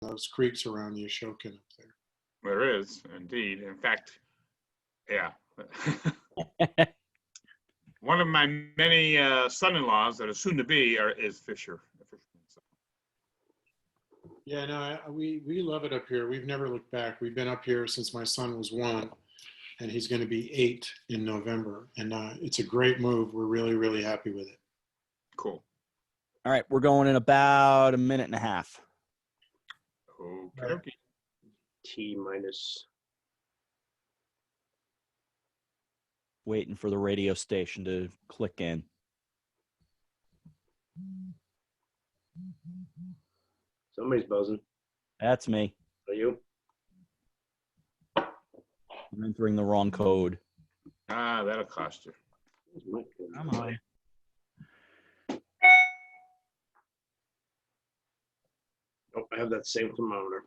those creeks around the Ashokan up there. There is, indeed. In fact, yeah. One of my many son-in-laws that are soon to be is Fisher. Yeah, no, we love it up here. We've never looked back. We've been up here since my son was 1, and he's going to be 8 in November. And it's a great move. We're really, really happy with it. Cool. All right, we're going in about a minute and a half. Okay. T-minus. Waiting for the radio station to click in. Somebody's buzzing. That's me. Are you? I'm entering the wrong code. That'll cost you. Come on. Oh, I have that same thermometer.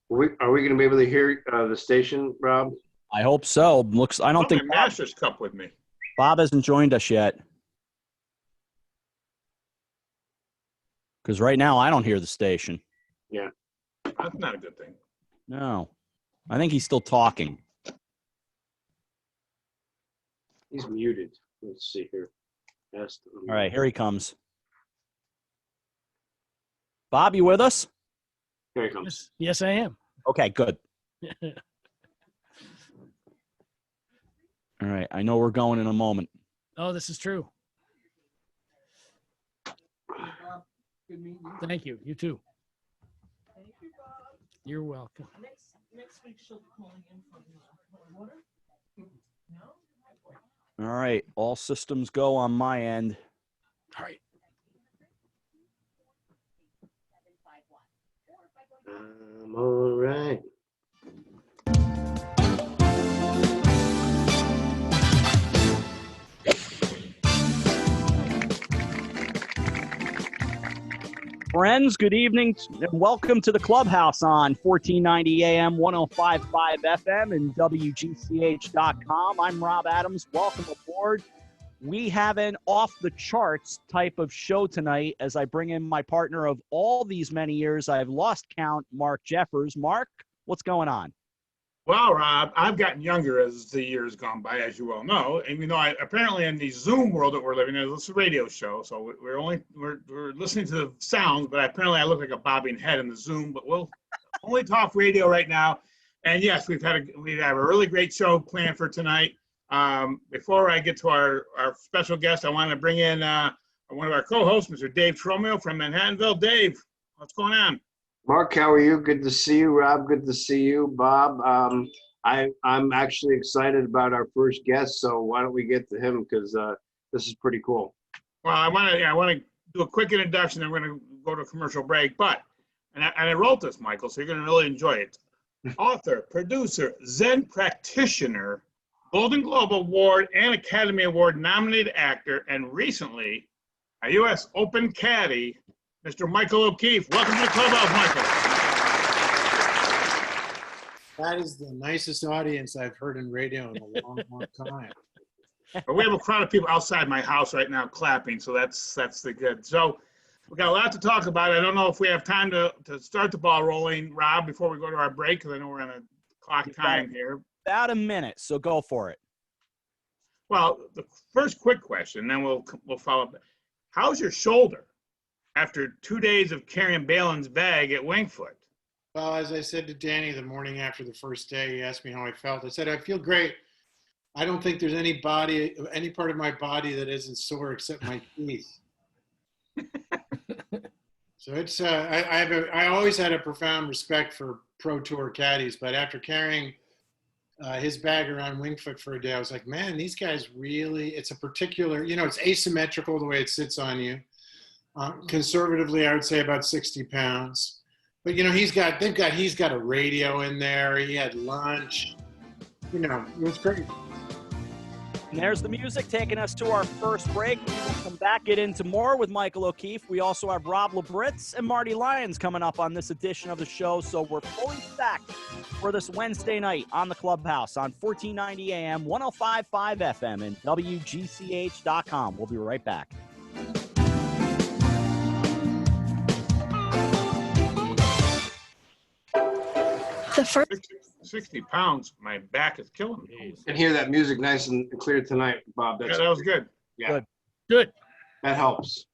Are we going to be able to hear the station, Rob? I hope so. I don't think my Master's Cup with me. Bob hasn't joined us yet. Because right now I don't hear the station. Yeah. That's not a good thing. No. I think he's still talking. He's muted. Let's see here. All right, here he comes. Bob, you with us? Here he comes. Yes, I am. Okay, good. All right, I know we're going in a moment. Oh, this is true. Thank you. You too. Thank you, Bob. You're welcome. Next week she'll be calling in from water. No? All right, all systems go on my end. All right. I'm all right. Friends, good evening and welcome to the Clubhouse on 1490 AM, 105.5 FM, and WGCH.com. I'm Rob Adams. Welcome aboard. We have an off-the-charts type of show tonight as I bring in my partner of all these many years. I've lost count, Mark Jeffers. Mark, what's going on? Well, Rob, I've gotten younger as the years gone by, as you well know. And you know, apparently in the Zoom world that we're living in, it's a radio show, so we're listening to the sounds. But apparently, I look like a bobbing head in the Zoom. But we'll only talk radio right now. And yes, we have a really great show planned for tonight. Before I get to our special guest, I want to bring in one of our co-hosts, Mr. Dave Tromeo from Manhattanville. Dave, what's going on? Mark, how are you? Good to see you. Rob, good to see you. Bob, I'm actually excited about our first guest, so why don't we get to him, because this is pretty cool. Well, I want to do a quick introduction, then we're going to go to a commercial break. But, and I wrote this, Michael, so you're going to really enjoy it. Author, producer, Zen practitioner, Golden Globe Award and Academy Award nominated actor, and recently a U.S. Open caddy, Mr. Michael Okeefe. Welcome to the Clubhouse, Michael. That is the nicest audience I've heard in radio in a long, long time. But we have a crowd of people outside my house right now clapping, so that's the good. So we got a lot to talk about. I don't know if we have time to start the ball rolling, Rob, before we go to our break, because I know we're on a clock time here. About a minute, so go for it. Well, the first quick question, then we'll follow up. How's your shoulder after 2 days of carrying Balin's bag at Wingfoot? Well, as I said to Danny the morning after the first day, he asked me how I felt. I said, I feel great. I don't think there's any part of my body that isn't sore except my teeth. So it's I always had a profound respect for Pro Tour caddies, but after carrying his bag around Wingfoot for a day, I was like, man, these guys really, it's a particular, it's asymmetrical the way it sits on you. Conservatively, I would say about 60 pounds. But, he's got a radio in there. He had lunch. It was great. And there's the music taking us to our first break. We will come back, get into more with Michael Okeefe. We also have Rob Labritz and Marty Lyons coming up on this edition of the show. So we're fully stacked for this Wednesday night on the Clubhouse on 1490 AM, 105.5 FM, and WGCH.com. We'll be right back. The first 60 pounds, my back is killing me. I can hear that music nice and clear tonight, Bob. Yeah, that was good. Yeah, good. that helps.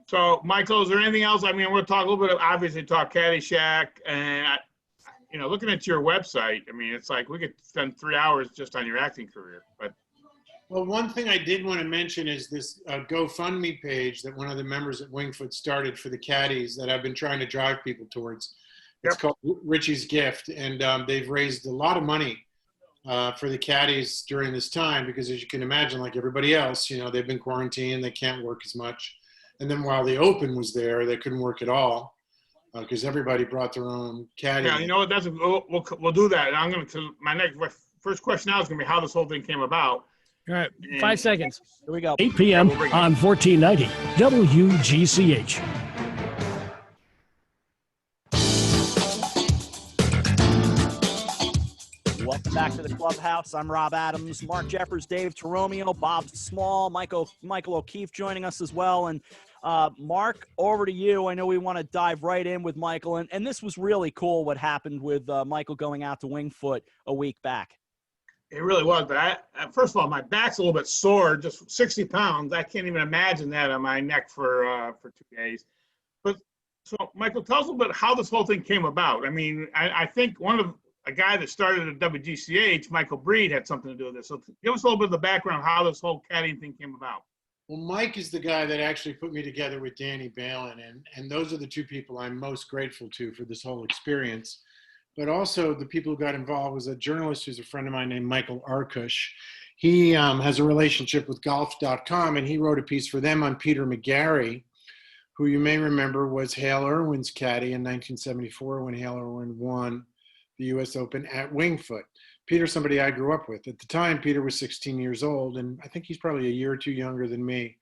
So, Michael, is there anything else? I mean, we'll talk a little bit of, obviously, talk Caddyshack. And, looking at your website, I mean, it's like we could spend 3 hours just on your acting career. But Well, one thing I did want to mention is this GoFundMe page that one of the members at Wingfoot started for the caddies that I've been trying to drive people towards. It's called Richie's Gift, and they've raised a lot of money for the caddies during this time because, as you can imagine, like everybody else, they've been quarantined, they can't work as much. And then while the Open was there, they couldn't work at all because everybody brought their own caddy. yeah, you know what? We'll do that. I'm going to my first question now is going to be how this whole thing came about. All right, 5 seconds. Here we go. 8 p.m. we'll bring it. on 1490 WGCH. Welcome back to the Clubhouse. I'm Rob Adams, Mark Jeffers, Dave Toromio, Bob Small, Michael Okeefe joining us as well. And Mark, over to you. I know we want to dive right in with Michael. And this was really cool what happened with Michael going out to Wingfoot a week back. It really was. But first of all, my back's a little bit sore, just 60 pounds. I can't even imagine that on my neck for 2 days. But so, Michael, tell us a little bit how this whole thing came about. I mean, I think a guy that started at WGCH, Michael Breed, had something to do with this. So give us a little bit of the background how this whole caddying thing came about. Well, Mike is the guy that actually put me together with Danny Balin, and those are the two people I'm most grateful to for this whole experience. But also the people who got involved was a journalist who's a friend of mine named Michael Arkush. He has a relationship with golf.com, and he wrote a piece for them on Peter McGarry, who you may remember was Hale Irwin's caddy in 1974 when Hale Irwin won the U.S. Open at Wingfoot. Peter's somebody I grew up with. At the time, Peter was 16 years old, and I think he's probably a year or two younger than me.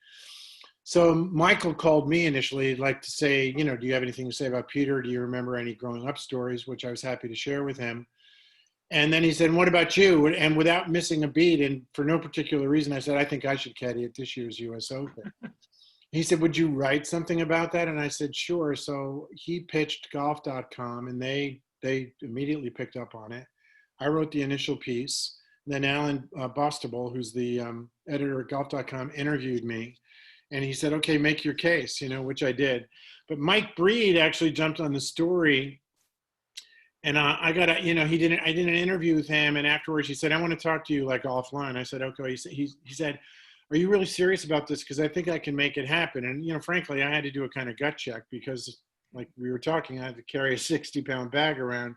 So Michael called me initially, like to say, do you have anything to say about Peter? Do you remember any growing up stories, which I was happy to share with him. And then he said, what about you? And without missing a beat, and for no particular reason, I said, I think I should caddy at this year's U.S. Open. He said, would you write something about that? And I said, sure. So he pitched golf.com, and they immediately picked up on it. I wrote the initial piece. Then Alan Bostable, who's the editor at golf.com, interviewed me. And he said, okay, make your case, which I did. But Mike Breed actually jumped on the story. And I did an interview with him. And afterwards he said, I want to talk to you like offline. I said, okay. He said, are you really serious about this? Because I think I can make it happen. And, frankly, I had to do a kind of gut check because like we were talking, I had to carry a 60-pound bag around,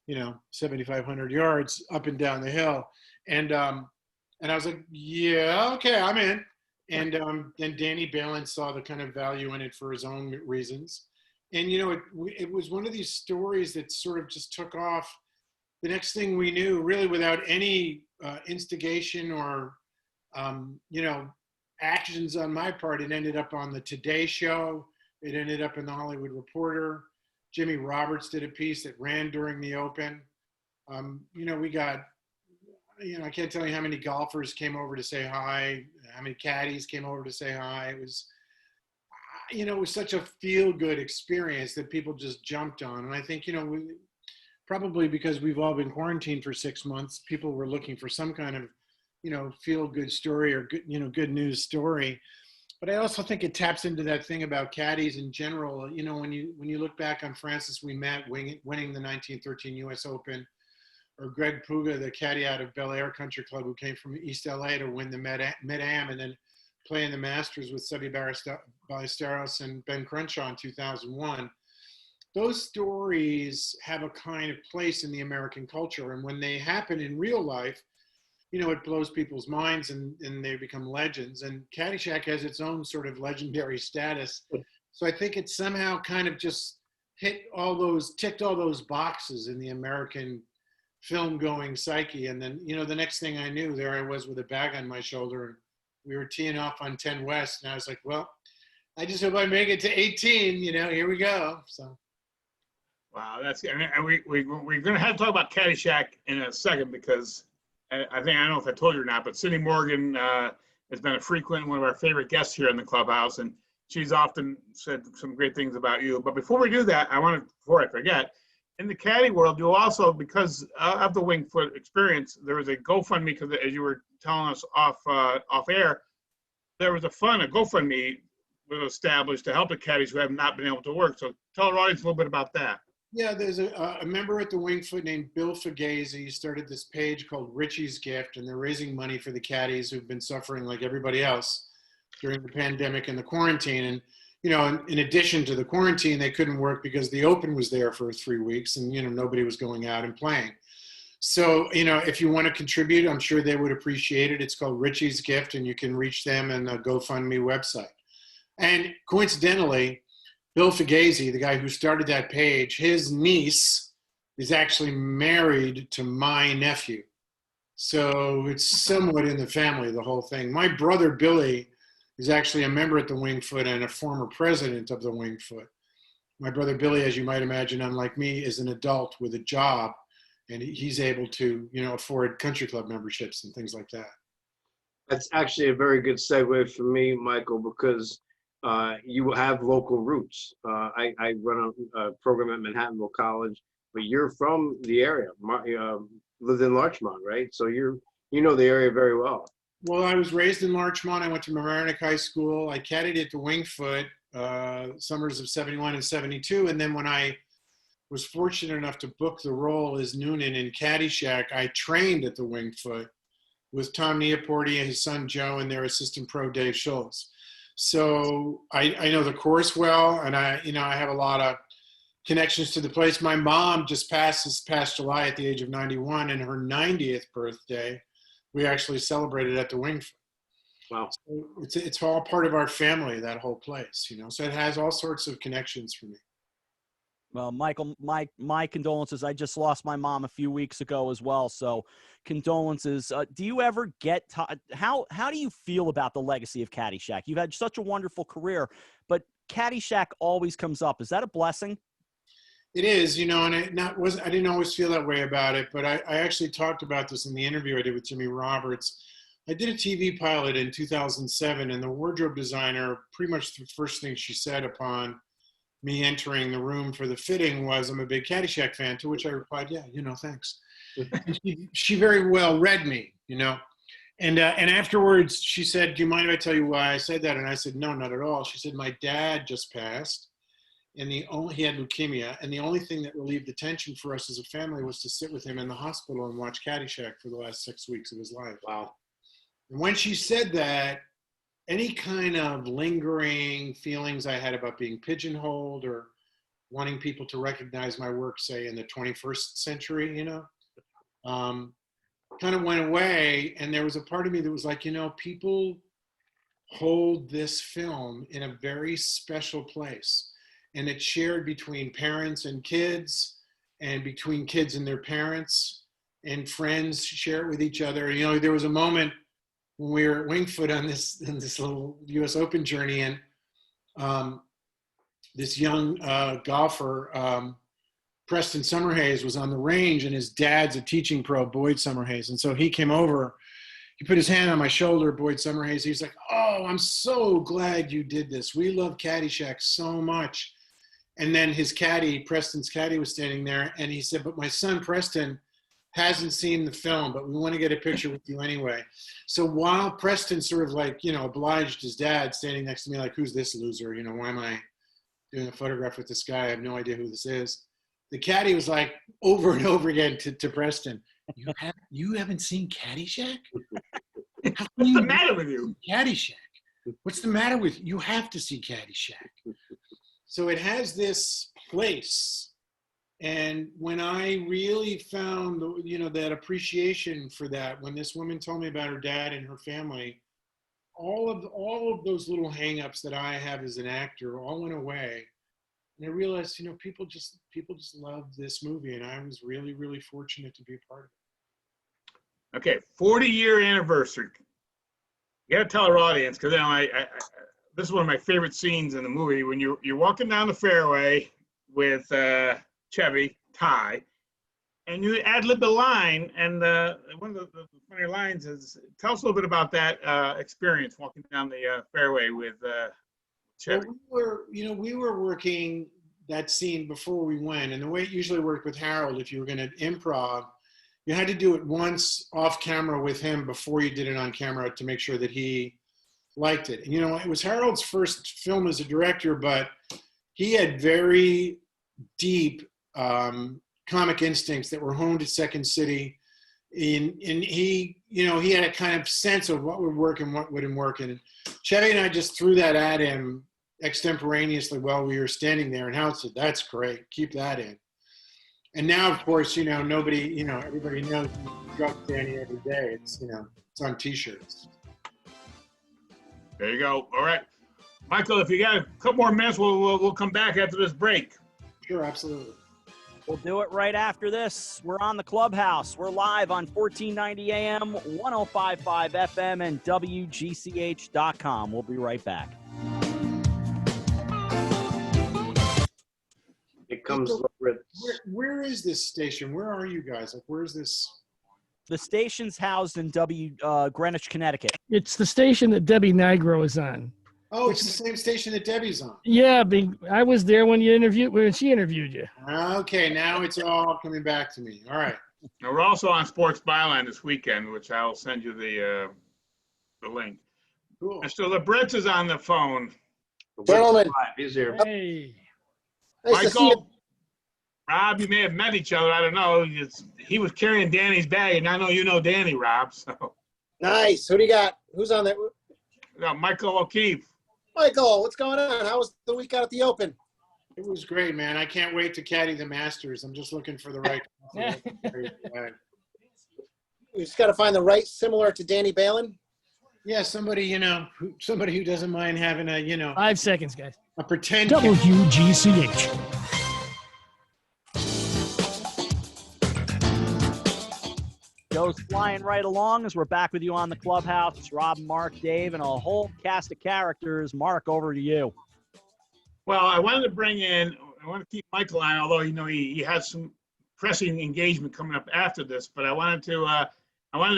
7,500 yards up and down the hill. And I was like, yeah, okay, I'm in. And then Danny Balin saw the kind of value in it for his own reasons. And, it was one of these stories that sort of just took off. The next thing we knew, really without any instigation or, actions on my part, it ended up on the Today Show. It ended up in the Hollywood Reporter. Jimmy Roberts did a piece that ran during the Open. We got, I can't tell you how many golfers came over to say hi, how many caddies came over to say hi. It was, it was such a feel-good experience that people just jumped on. And I think, probably because we've all been quarantined for 6 months, people were looking for some kind of, feel-good story or good, good news story. But I also think it taps into that thing about caddies in general. When you look back on Francis Ouimet winning the 1913 U.S. Open, or Greg Puga, the caddy out of Bel Air Country Club who came from East LA to win the Mid-Am and then play in the Masters with Seve Ballesteros and Ben Crenshaw in 2001. Those stories have a kind of place in the American culture. And when they happen in real life, it blows people's minds and they become legends. And Caddyshack has its own sort of legendary status. So I think it somehow kind of just ticked all those boxes in the American film going psyche. And then, the next thing I knew, there I was with a bag on my shoulder, and we were teeing off on 10 West. And I was like, well, I just hope I make it to 18, here we go. So. Wow, and we're going to have to talk about Caddyshack in a second, because I don't know if I told you or not, but Cindy Morgan has been a frequent, one of our favorite guests here in the Clubhouse, and she's often said some great things about you. But before we do that, before I forget, in the caddy world, you also, because of the Wingfoot experience, there was a GoFundMe, because as you were telling us off air, there was a GoFundMe was established to help the caddies who have not been able to work. So tell our audience a little bit about that. Yeah, there's a member at the Wingfoot named Bill Fugazi. He started this page called Richie's Gift, and they're raising money for the caddies who've been suffering like everybody else during the pandemic and the quarantine. And, in addition to the quarantine, they couldn't work because the Open was there for 3 weeks, and, nobody was going out and playing. So, if you want to contribute, I'm sure they would appreciate it. It's called Richie's Gift, and you can reach them on the GoFundMe website. And coincidentally, Bill Fugazi, the guy who started that page, his niece is actually married to my nephew. So it's somewhat in the family, the whole thing. My brother, Billy, is actually a member at the Wingfoot and a former president of the Wingfoot. My brother, Billy, as you might imagine, unlike me, is an adult with a job, and he's able to, afford country club memberships and things like that. That's actually a very good segue for me, Michael, because you have local roots. I run a program at Manhattanville College, but you're from the area, lived in Larchmont, right? So you know the area very well. Well, I was raised in Larchmont. I went to Mamaroneck High School. I caddied at the Wingfoot summers of 71 and 72. And then when I was fortunate enough to book the role as Noonan in Caddyshack, I trained at the Wingfoot with Tom Neoporti and his son Joe and their assistant pro Dave Schultz. So I know the course well, and I have a lot of connections to the place. My mom just passed this past July at the age of 91, and her 90th birthday, we actually celebrated at the Wingfoot. Wow. So it's all part of our family, that whole place, so it has all sorts of connections for me. Well, Michael, my condolences. I just lost my mom a few weeks ago as well. So condolences. Do you ever get how do you feel about the legacy of Caddyshack? You've had such a wonderful career, but Caddyshack always comes up. Is that a blessing? It is, and I didn't always feel that way about it, but I actually talked about this in the interview I did with Jimmy Roberts. I did a TV pilot in 2007, and the wardrobe designer, pretty much the first thing she said upon me entering the room for the fitting was, "I'm a big Caddyshack fan," to which I replied, "Yeah, thanks." she very well read me, and afterwards she said, "Do you mind if I tell you why I said that?" And I said, "No, not at all." She said, "My dad just passed, and he had leukemia, and the only thing that relieved the tension for us as a family was to sit with him in the hospital and watch Caddyshack for the last 6 weeks of his life." Wow. And when she said that, any kind of lingering feelings I had about being pigeonholed or wanting people to recognize my work, say in the 21st century, kind of went away. And there was a part of me that was like, people hold this film in a very special place. And it's shared between parents and kids, and between kids and their parents, and friends share it with each other. There was a moment when we were at Wingfoot on this little U.S. Open journey, and this young golfer, Preston Summerhays, was on the range, and his dad's a teaching pro, Boyd Summerhays. And so he came over, he put his hand on my shoulder, Boyd Summerhays. He's like, "Oh, I'm so glad you did this. We love Caddyshack so much." And then his caddy, Preston's caddy, was standing there, and he said, "But my son, Preston, hasn't seen the film, but we want to get a picture with you anyway." So while Preston sort of obliged his dad, standing next to me like, "Who's this loser? Why am I doing a photograph with this guy? I have no idea who this is." The caddy was like over and over again to Preston, "You haven't seen Caddyshack? What's the matter with you? Caddyshack. What's the matter with you? You have to see Caddyshack." So it has this place. And when I really found, that appreciation for that, when this woman told me about her dad and her family, all of those little hangups that I have as an actor all went away. And I realized, people just love this movie, and I was really, really fortunate to be a part of it. Okay, 40-year anniversary. You got to tell our audience, because this is one of my favorite scenes in the movie, when you're walking down the fairway with Chevy, Ty, and you ad-lib a line, and one of the funny lines is, tell us a little bit about that experience walking down the fairway with Chevy. Well, we were working that scene before we went, and the way it usually worked with Harold, if you were going to improv, you had to do it once off camera with him before you did it on camera to make sure that he liked it. And, it was Harold's first film as a director, but he had very deep comic instincts that were honed at Second City. And he had a kind of sense of what would work and what wouldn't work. And Chevy and I just threw that at him extemporaneously while we were standing there. And Howard said, "That's great. Keep that in." And now, of course, nobody, everybody knows you drop Danny every day. It's on T-shirts. There you go. All right, Michael, if you got a couple more minutes, we'll come back after this break. Sure, absolutely. We'll do it right after this. We're on the Clubhouse. We're live on 1490 AM, 105.5 FM, and WGCH.com. We'll be right back. It comes Labritz. Where is this station? Where are you guys? Like, where's this? The station's housed in Greenwich, Connecticut. It's the station that Debbie Nigro is on. Oh, it's the same station that Debbie's on. Yeah, I was there when she interviewed you. Okay, now it's all coming back to me. All right. Now, we're also on Sports Byline this weekend, which I'll send you the link. Cool. Mr. Labritz is on the phone. Gentlemen. He's here. Hey. Nice to see you. Michael, Rob, you may have met each other. I don't know. He was carrying Danny's bag, and I know you know Danny, Rob. So, Nice. Who do you got? Who's on there? Michael Okeefe. Michael, what's going on? How was the week out at the Open? It was great, man. I can't wait to caddy the Masters. I'm just looking for the right. You just got to find the right, similar to Danny Balin. Yeah, somebody who doesn't mind having a 5 seconds, guys. a pretend. WGCH. Goes flying right along as we're back with you on the Clubhouse. It's Rob, Mark, Dave, and a whole cast of characters. Mark, over to you. Well, I wanted to keep Michael on, although he has some pressing engagement coming up after this. But I wanted to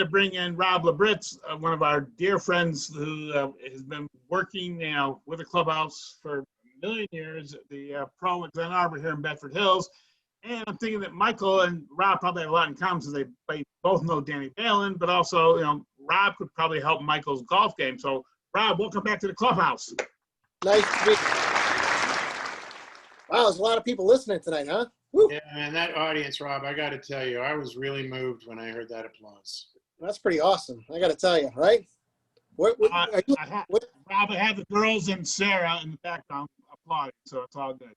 bring in Rob Labritz, one of our dear friends who has been working with the Clubhouse for a million years at the Pro at Glen Arbor here in Bedford Hills. And I'm thinking that Michael and Rob probably have a lot in common since they both know Danny Balin, but also, Rob could probably help Michael's golf game. So, Rob, welcome back to the Clubhouse. Nice to meet you. Wow, there's a lot of people listening tonight, huh? Woo. Yeah, man, that audience, Rob, I got to tell you, I was really moved when I heard that applause. That's pretty awesome. I got to tell you, right? Rob, I have the girls and Sarah in the background applauding, so it's all good.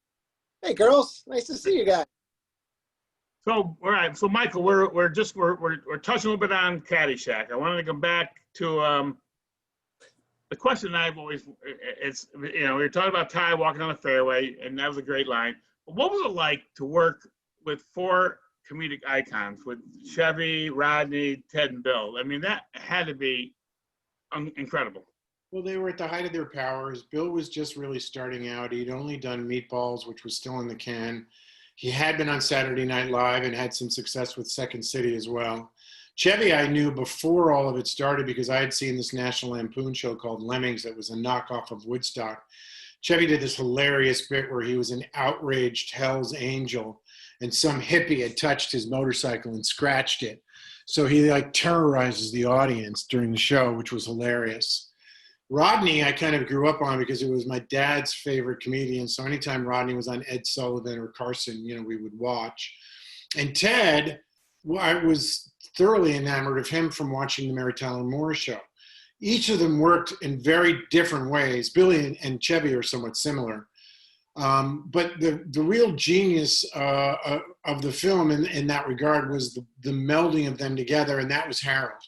Hey, girls, nice to see you guys. So, all right. So, Michael, we're touching a little bit on Caddyshack. I wanted to come back to the question I've always. We were talking about Ty walking on the fairway, and that was a great line. But what was it like to work with 4 comedic icons, with Chevy, Rodney, Ted, and Bill? I mean, that had to be incredible. Well, they were at the height of their powers. Bill was just really starting out. He'd only done Meatballs, which was still in the can. He had been on Saturday Night Live and had some success with Second City as well. Chevy I knew before all of it started because I had seen this National Lampoon show called Lemmings that was a knockoff of Woodstock. Chevy did this hilarious bit where he was an outraged Hell's Angel and some hippie had touched his motorcycle and scratched it. So he terrorizes the audience during the show, which was hilarious. Rodney, I kind of grew up on because it was my dad's favorite comedian. So anytime Rodney was on Ed Sullivan or Carson, we would watch. And Ted, I was thoroughly enamored of him from watching the Mary Tyler Moore Show. Each of them worked in very different ways. Billy and Chevy are somewhat similar. But the real genius of the film in that regard was the melding of them together, and that was Harold,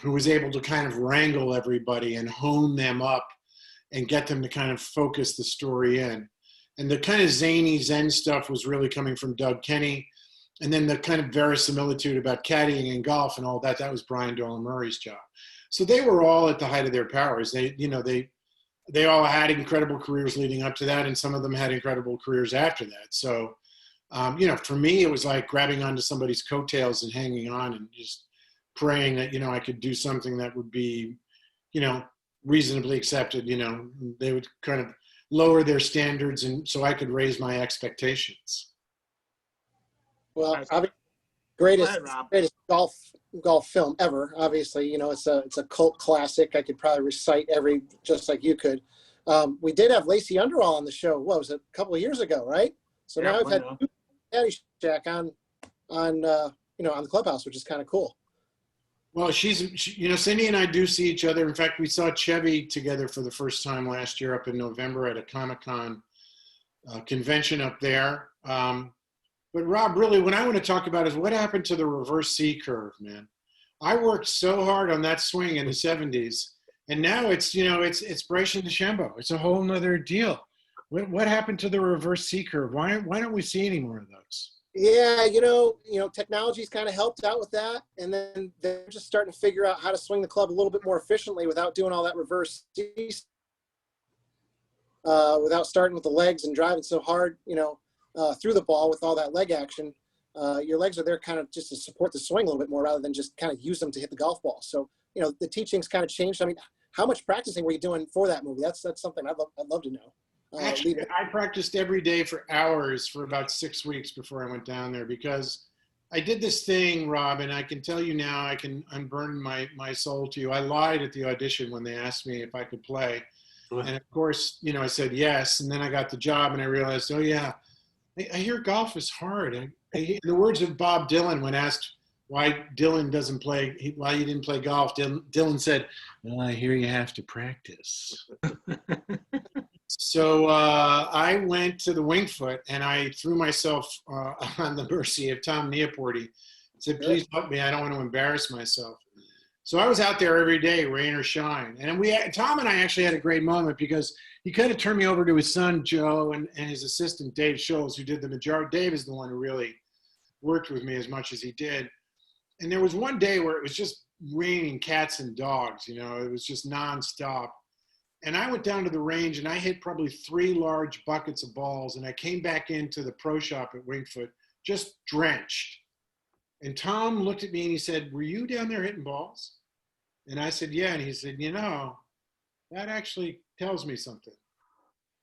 who was able to kind of wrangle everybody and hone them up and get them to kind of focus the story in. And the kind of zany Zen stuff was really coming from Doug Kenny. And then the kind of verisimilitude about caddying and golf and all that, that was Brian Dolan Murray's job. So they were all at the height of their powers. They all had incredible careers leading up to that, and some of them had incredible careers after that. So, for me, it was like grabbing onto somebody's coattails and hanging on and just praying that, I could do something that would be, reasonably accepted. They would kind of lower their standards, and so I could raise my expectations. Well, greatest golf film ever. Obviously, it's a cult classic. I could probably recite every, just like you could. We did have Lacey Underall on the show. What was it, a couple of years ago, right? So now we've had Caddyshack on the Clubhouse, which is kind of cool. Well, Cindy and I do see each other. In fact, we saw Chevy together for the first time last year up in November at a Comic-Con convention up there. But Rob, really, what I want to talk about is what happened to the reverse C curve, man. I worked so hard on that swing in the 70s, and now it's Bryson DeChambeau. It's a whole nother deal. What happened to the reverse C curve? Why don't we see any more of those? Yeah, technology's kind of helped out with that, and then they're just starting to figure out how to swing the club a little bit more efficiently without doing all that reverse C, without starting with the legs and driving so hard, through the ball with all that leg action. Your legs are there kind of just to support the swing a little bit more rather than just kind of use them to hit the golf ball. So, the teaching's kind of changed. I mean, how much practicing were you doing for that movie? That's something I'd love to know. Actually, I practiced every day for hours for about 6 weeks before I went down there, because I did this thing, Rob, and I can tell you now, I can unburden my soul to you. I lied at the audition when they asked me if I could play. And of course, I said yes. And then I got the job and I realized, oh yeah, I hear golf is hard. In the words of Bob Dylan, when asked why Dylan doesn't play, why he didn't play golf, Dylan said, well, I hear you have to practice. So I went to the Winged Foot and I threw myself on the mercy of Tom Neaporti. Said, please help me. I don't want to embarrass myself. So I was out there every day, rain or shine. And Tom and I actually had a great moment, because he kind of turned me over to his son, Joe, and his assistant, Dave Scholes, who did the majority. Dave is the one who really worked with me as much as he did. And there was one day where it was just raining cats and dogs, it was just nonstop. And I went down to the range and I hit probably 3 large buckets of balls. And I came back into the pro shop at Winged Foot, just drenched. And Tom looked at me and he said, were you down there hitting balls? And I said, yeah. And he said, that actually tells me something.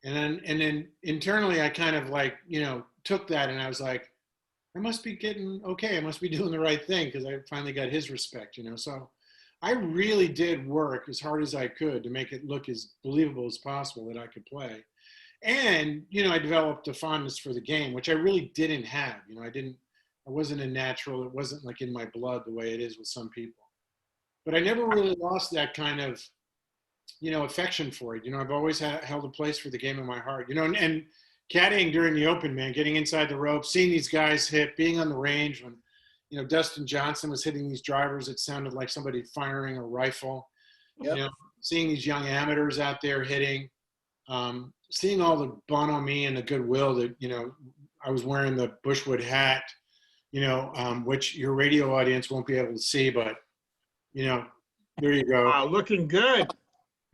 And then internally I kind of took that and I was like, I must be getting okay. I must be doing the right thing, because I finally got his respect, So I really did work as hard as I could to make it look as believable as possible that I could play. And, I developed a fondness for the game, which I really didn't have. I wasn't a natural. It wasn't like in my blood the way it is with some people. But I never really lost that kind of, affection for it. I've always held a place for the game in my heart, and caddying during the Open, man, getting inside the ropes, seeing these guys hit, being on the range when, Dustin Johnson was hitting these drivers, it sounded like somebody firing a rifle. Yep. Seeing these young amateurs out there hitting, seeing all the bonhomie and the goodwill that, I was wearing the Bushwood hat, which your radio audience won't be able to see, but, there you go. Wow, looking good.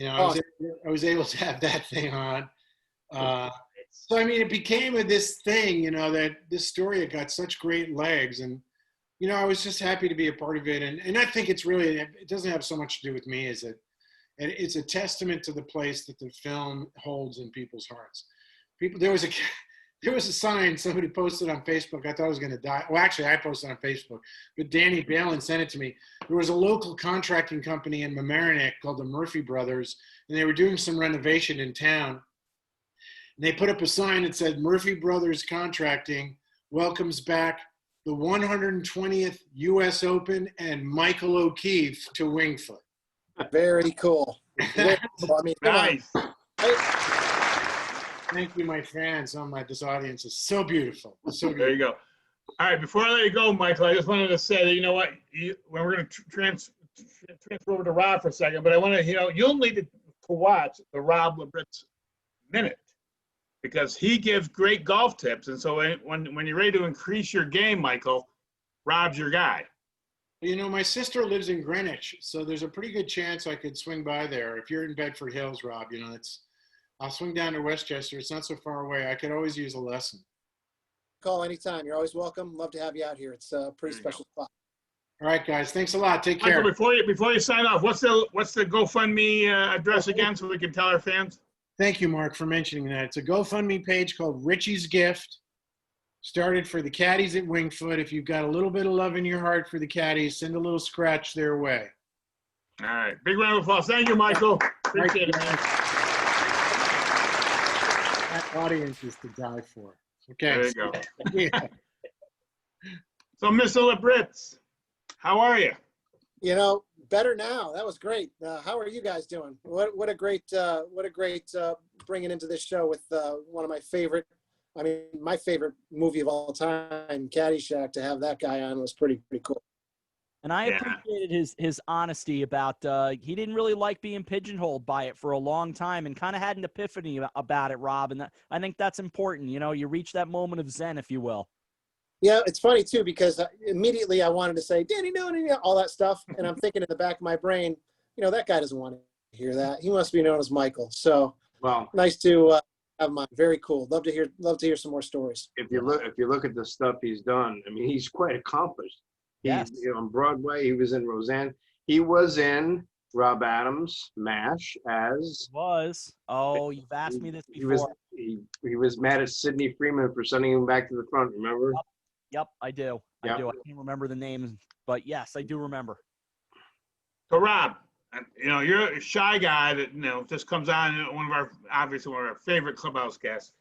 I was able to have that thing on. So, it became this thing, that this story had got such great legs, and, I was just happy to be a part of it. And I think it doesn't have so much to do with me as it's a testament to the place that the film holds in people's hearts. There was a sign somebody posted on Facebook. I thought I was going to die. Well, actually, I posted on Facebook, but Danny Balin sent it to me. There was a local contracting company in Mamaroneck called the Murphy Brothers, and they were doing some renovation in town. And they put up a sign that said, Murphy Brothers Contracting welcomes back the 120th U.S. Open and Michael Okeefe to Winged Foot. Very cool. Very cool. Nice. Thank you, my fans. This audience is so beautiful. So beautiful. There you go. All right, before I let you go, Michael, I just wanted to say that, when we're going to transfer over to Rob for a second, but I want to, you'll need to watch the Rob Labritz Minute. because he gives great golf tips. And so when you're ready to increase your game, Michael, Rob's your guy. You know, my sister lives in Greenwich, so there's a pretty good chance I could swing by there. If you're in Bedford Hills, Rob, you know, I'll swing down to Westchester. It's not so far away. I could always use a lesson. Call anytime. You're always welcome. Love to have you out here. It's a pretty special spot. All right, guys. Thanks a lot. Take care. Michael, before you sign off, what's the GoFundMe address again, so we can tell our fans? Thank you, Mark, for mentioning that. It's a GoFundMe page called Richie's Gift. Started for the caddies at Wingfoot. If you've got a little bit of love in your heart for the caddies, send a little scratch their way. All right. Big round of applause. Thank you, Michael. Appreciate it, man. That audience is to die for. Okay. There you go. Yeah. So, Mr. Labritz, how are you? You know, better now. That was great. How are you guys doing? What a great bringing into this show with one of my favorite. I mean, my favorite movie of all time, Caddyshack. To have that guy on was pretty cool. And I appreciated his honesty about he didn't really like being pigeonholed by it for a long time, and kind of had an epiphany about it, Rob. And I think that's important. You know, you reach that moment of zen, if you will. Yeah, it's funny too, because immediately I wanted to say Danny Noonan, all that stuff, and I'm thinking in the back of my brain, you know, that guy doesn't want to hear that. He must be known as Michael. So nice to have him on. Very cool. Love to hear some more stories. If you look at the stuff he's done, I mean, he's quite accomplished. Yes. You know, on Broadway, he was in Roseanne. He was in Rob Adams' MASH as. Was. Oh, you've asked me this before. He was mad at Sidney Freeman for sending him back to the front. Remember? Yep, I do. Yep. I do. I can't remember the names, but yes, I do remember. So, Rob, you know, you're a shy guy that, you know, just comes on, obviously one of our favorite Clubhouse guests.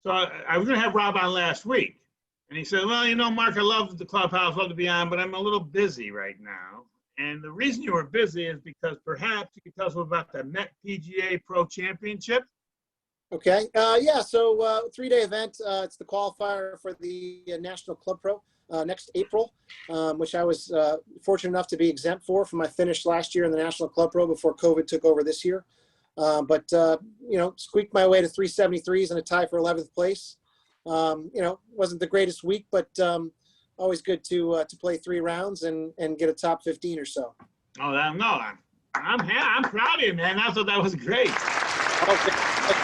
So I was going to have Rob on last week. And he said, well, you know, Mark, I love the Clubhouse, love to be on, but I'm a little busy right now. And the reason you were busy is because perhaps you could tell us about the Met PGA Pro Championship. Okay. Yeah. So 3-day event. It's the qualifier for the National Club Pro next April, which I was fortunate enough to be exempt for my finish last year in the National Club Pro before COVID took over this year. But you know, squeaked my way to 373s and a tie for 11th place. You know, wasn't the greatest week, but always good to play 3 rounds and get a top 15 or so. Oh, no, I'm proud of you, man. I thought that was great. Okay.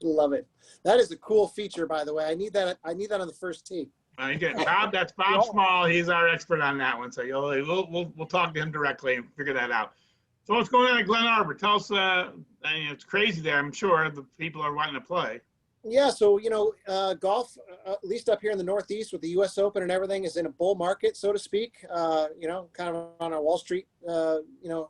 Love it. That is a cool feature, by the way. I need that on the first tee. Bob, that's Bob Small. He's our expert on that one. So we'll talk to him directly and figure that out. So what's going on at Glen Arbor? Tell us. It's crazy there. I'm sure the people are wanting to play. Yeah, so, you know, golf, at least up here in the Northeast with the U.S. Open and everything, is in a bull market, so to speak, you know, kind of on our Wall Street, you know,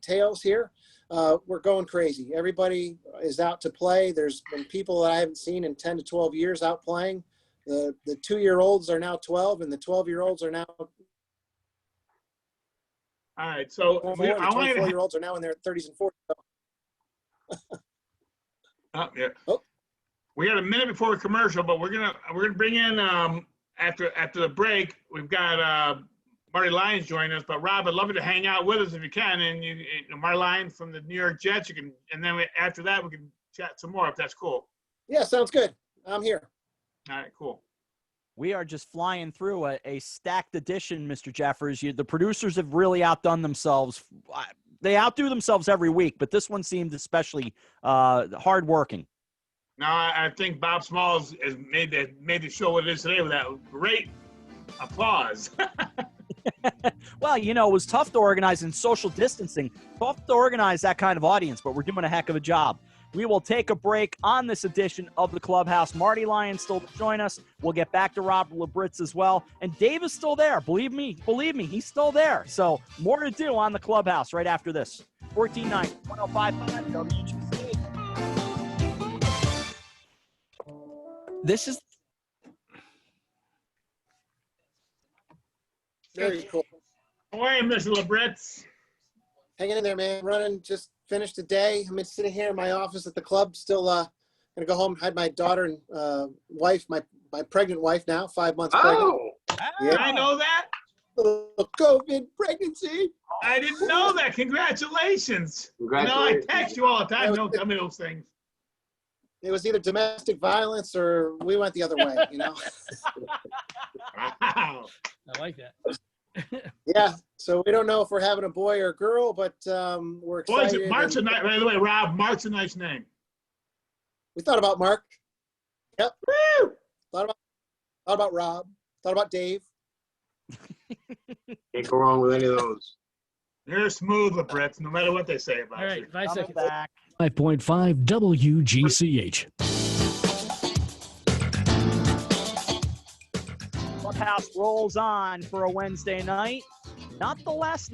tails here. We're going crazy. Everybody is out to play. There's been people that I haven't seen in 10 to 12 years out playing. The 2-year-olds are now 12, and the 12-year-olds are now. All right, so the 24-year-olds are now in their 30s and 40s. Yeah. Oh. We got a minute before a commercial, but we're gonna bring in after the break. We've got Marty Lyons joining us. But Rob, I'd love you to hang out with us if you can. And Marty Lyons from the New York Jets. You can, and then after that we can chat some more if that's cool. Yeah, sounds good. I'm here. All right, cool. We are just flying through a stacked edition, Mr. Jeffers. The producers have really outdone themselves. They outdo themselves every week, but this one seemed especially hardworking. No, I think Bob Smalls has made the show what it is today with that great applause. Well, you know, it was tough to organize in social distancing, tough to organize that kind of audience, but we're doing a heck of a job. We will take a break on this edition of the Clubhouse. Marty Lyons still to join us. We'll get back to Rob Labritz as well. And Dave is still there. Believe me, he's still there. So more to do on the Clubhouse right after this. 1490 1055 WGCH. This is Very cool. How are you, Mr. Labritz? Hanging in there, man. Running, just finished the day. I'm sitting here in my office at the club, still gonna go home. Had my daughter and wife, my pregnant wife now, 5 months pregnant. Oh, Yeah. I know that. little COVID pregnancy. I didn't know that. Congratulations. Congratulations. I text you all the time. Don't tell me those things. It was either domestic violence or we went the other way, you know? Wow. I like that. Yeah. So we don't know if we're having a boy or a girl, but we're excited. Mark's by the way, Rob, Mark's a nice name. We thought about Mark. Yep. Woo! Thought about Rob. Thought about Dave. Can't go wrong with any of those. You're smooth, Labritz, no matter what they say about All you. right, 5 Coming seconds. back. 5.5 WGCH. Clubhouse rolls on for a Wednesday night. Not the last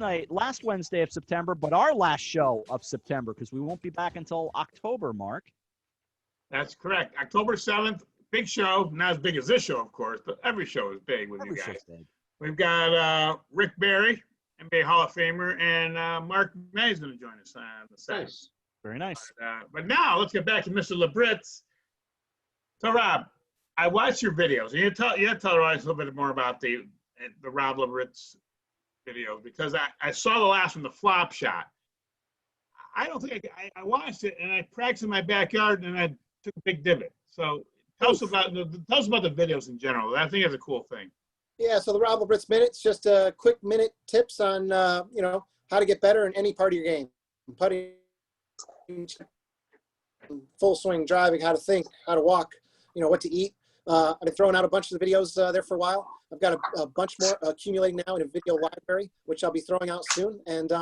Wednesday of September, but our last show of September, because we won't be back until October, Mark. That's correct. October 7th, big show. Not as big as this show, of course, but every show is big with you guys. We've got Rick Barry, NBA Hall of Famer, and Mark May is going to join us on the set. Nice. Very nice. But now let's get back to Mr. Labritz. So, Rob, I watched your videos. You tell us a little bit more about the Rob Labritz video, because I saw the last one, the flop shot. I don't think I watched it, and I practiced in my backyard, and I took a big divot. So tell us about the videos in general. I think that's a cool thing. Yeah. So the Rob Labritz Minute's just a quick minute tips on, how to get better in any part of your game. Putting, full swing driving, how to think, how to walk, what to eat. I've been throwing out a bunch of the videos there for a while. I've got a bunch more accumulating now in a video library, which I'll be throwing out soon. And,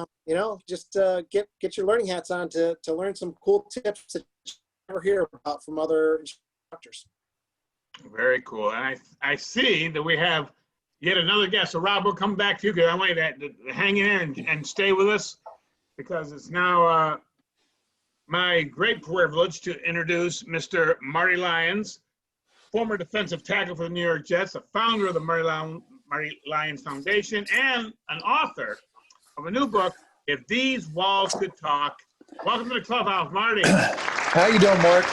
just get your learning hats on to learn some cool tips that you never hear about from other instructors. Very cool. And I see that we have yet another guest. So, Rob, we'll come back to you, because I want you to hang in there and stay with us, because it's now my great privilege to introduce Mr. Marty Lyons, former defensive tackle for the New York Jets, the founder of the Marty Lyons Foundation, and an author of a new book, If These Walls Could Talk. Welcome to the Clubhouse, Marty. How you doing, Mark?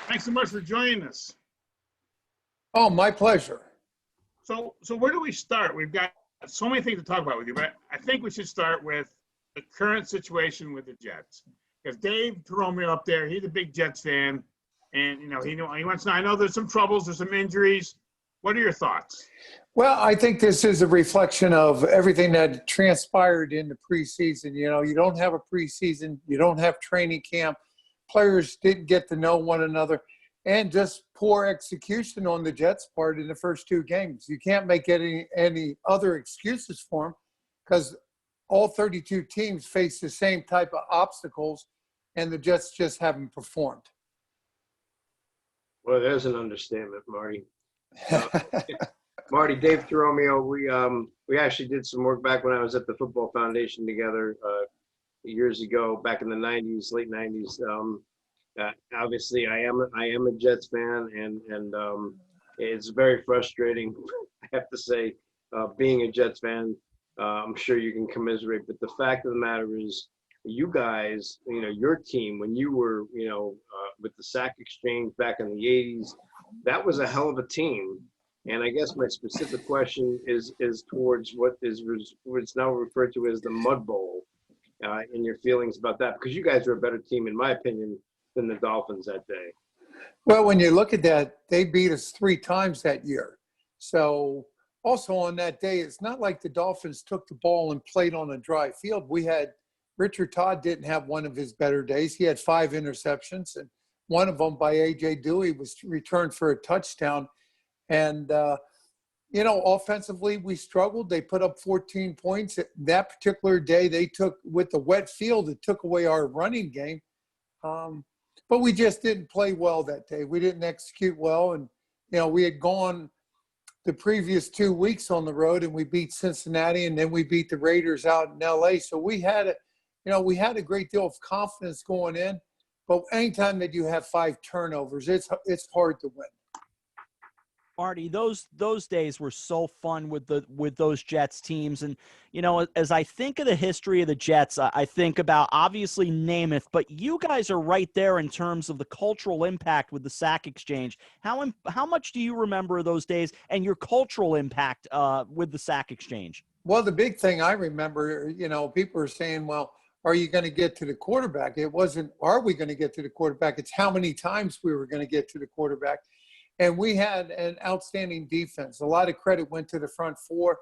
Thanks so much for joining us. Oh, my pleasure. So where do we start? We've got so many things to talk about with you, but I think we should start with the current situation with the Jets. Because Dave Romeo up there, he's a big Jets fan, and he wants to know. I know there's some troubles, there's some injuries. What are your thoughts? Well, I think this is a reflection of everything that transpired in the preseason. You don't have a preseason, you don't have training camp. Players didn't get to know one another, and just poor execution on the Jets' part in the first two games. You can't make any other excuses for them, because all 32 teams face the same type of obstacles, and the Jets just haven't performed. Well, there's an understatement, Marty. Marty, Dave Romeo, we actually did some work back when I was at the Football Foundation together years ago, back in the 90s, late 90s. Obviously, I am a Jets fan, and it's very frustrating, I have to say, being a Jets fan. I'm sure you can commiserate, but the fact of the matter is, you guys, your team, when you were, with the sack exchange back in the 80s, that was a hell of a team. And I guess my specific question is towards what's now referred to as the Mud Bowl, and your feelings about that, because you guys are a better team, in my opinion, than the Dolphins that day. Well, when you look at that, they beat us 3 times that year. So also on that day, it's not like the Dolphins took the ball and played on a dry field. Richard Todd didn't have one of his better days. He had 5 interceptions, and one of them by A.J. Dewey was returned for a touchdown. And, offensively, we struggled. They put up 14 points. That particular day, they took, with the wet field, it took away our running game. But we just didn't play well that day. We didn't execute well. And, we had gone the previous 2 weeks on the road, and we beat Cincinnati, and then we beat the Raiders out in L.A. So we had a great deal of confidence going in. But anytime that you have 5 turnovers, it's hard to win. Marty, those days were so fun with those Jets teams. And, you know, as I think of the history of the Jets, I think about obviously Namath, but you guys are right there in terms of the cultural impact with the Sack Exchange. How much do you remember those days and your cultural impact with the Sack Exchange? Well, the big thing I remember, you know, people are saying, well, are you going to get to the quarterback? It wasn't, are we going to get to the quarterback? It's how many times we were going to get to the quarterback. And we had an outstanding defense. A lot of credit went to the front four.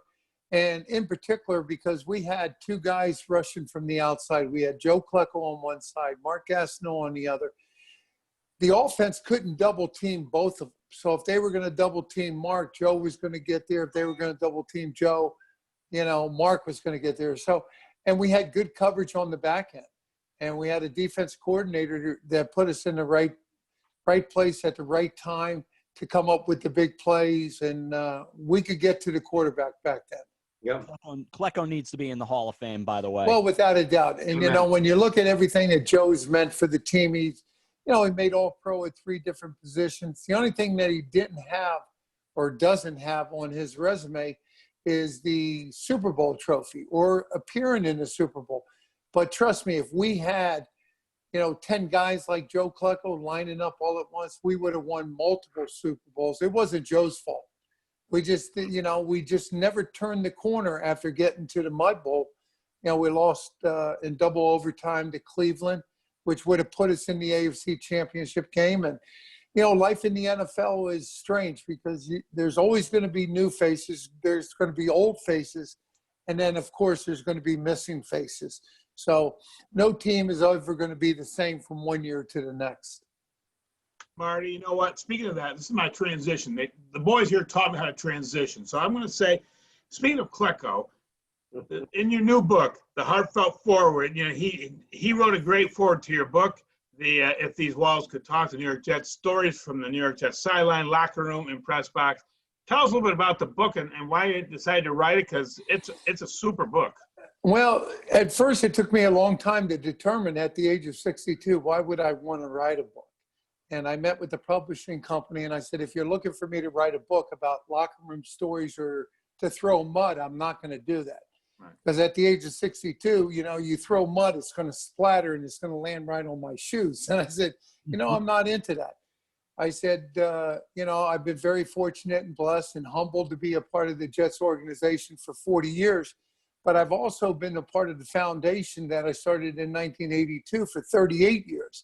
And in particular, because we had two guys rushing from the outside. We had Joe Klecko on one side, Mark Gastineau on the other. The offense couldn't double team both of them. So if they were going to double team Mark, Joe was going to get there. If they were going to double team Joe, you know, Mark was going to get there. So, and we had good coverage on the back end. And we had a defense coordinator that put us in the right place at the right time to come up with the big plays, and we could get to the quarterback back then. Yep. Klecko needs to be in the Hall of Fame, by the way. Well, without a doubt. And, you know, when you look at everything that Joe's meant for the team, he's, you know, he made All-Pro at 3 different positions. The only thing that he didn't have or doesn't have on his resume is the Super Bowl trophy or appearing in the Super Bowl. But trust me, if we had, you know, 10 guys like Joe Klecko lining up all at once, we would have won multiple Super Bowls. It wasn't Joe's fault. We just, you know, we just never turned the corner after getting to the Mud Bowl. You know, we lost in double overtime to Cleveland, which would have put us in the AFC Championship game. And, you know, life in the NFL is strange because there's always going to be new faces. There's going to be old faces. And then, of course, there's going to be missing faces. So no team is ever going to be the same from one year to the next. Marty, you know what? Speaking of that, this is my transition. The boys here taught me how to transition. So I'm going to say, speaking of Klecko, in your new book, The Heartfelt Forward, you know, he wrote a great forward to your book, If These Walls Could Talk, the New York Jets, stories from the New York Jets sideline, locker room, and press box. Tell us a little bit about the book and why you decided to write it, because it's a super book. Well, at first it took me a long time to determine at the age of 62, why would I want to write a book? And I met with the publishing company and I said, if you're looking for me to write a book about locker room stories or to throw mud, I'm not going to do that. Because at the age of 62, you know, you throw mud, it's going to splatter and it's going to land right on my shoes. And I said, you know, I'm not into that. I said, you know, I've been very fortunate and blessed and humbled to be a part of the Jets organization for 40 years. But I've also been a part of the foundation that I started in 1982 for 38 years.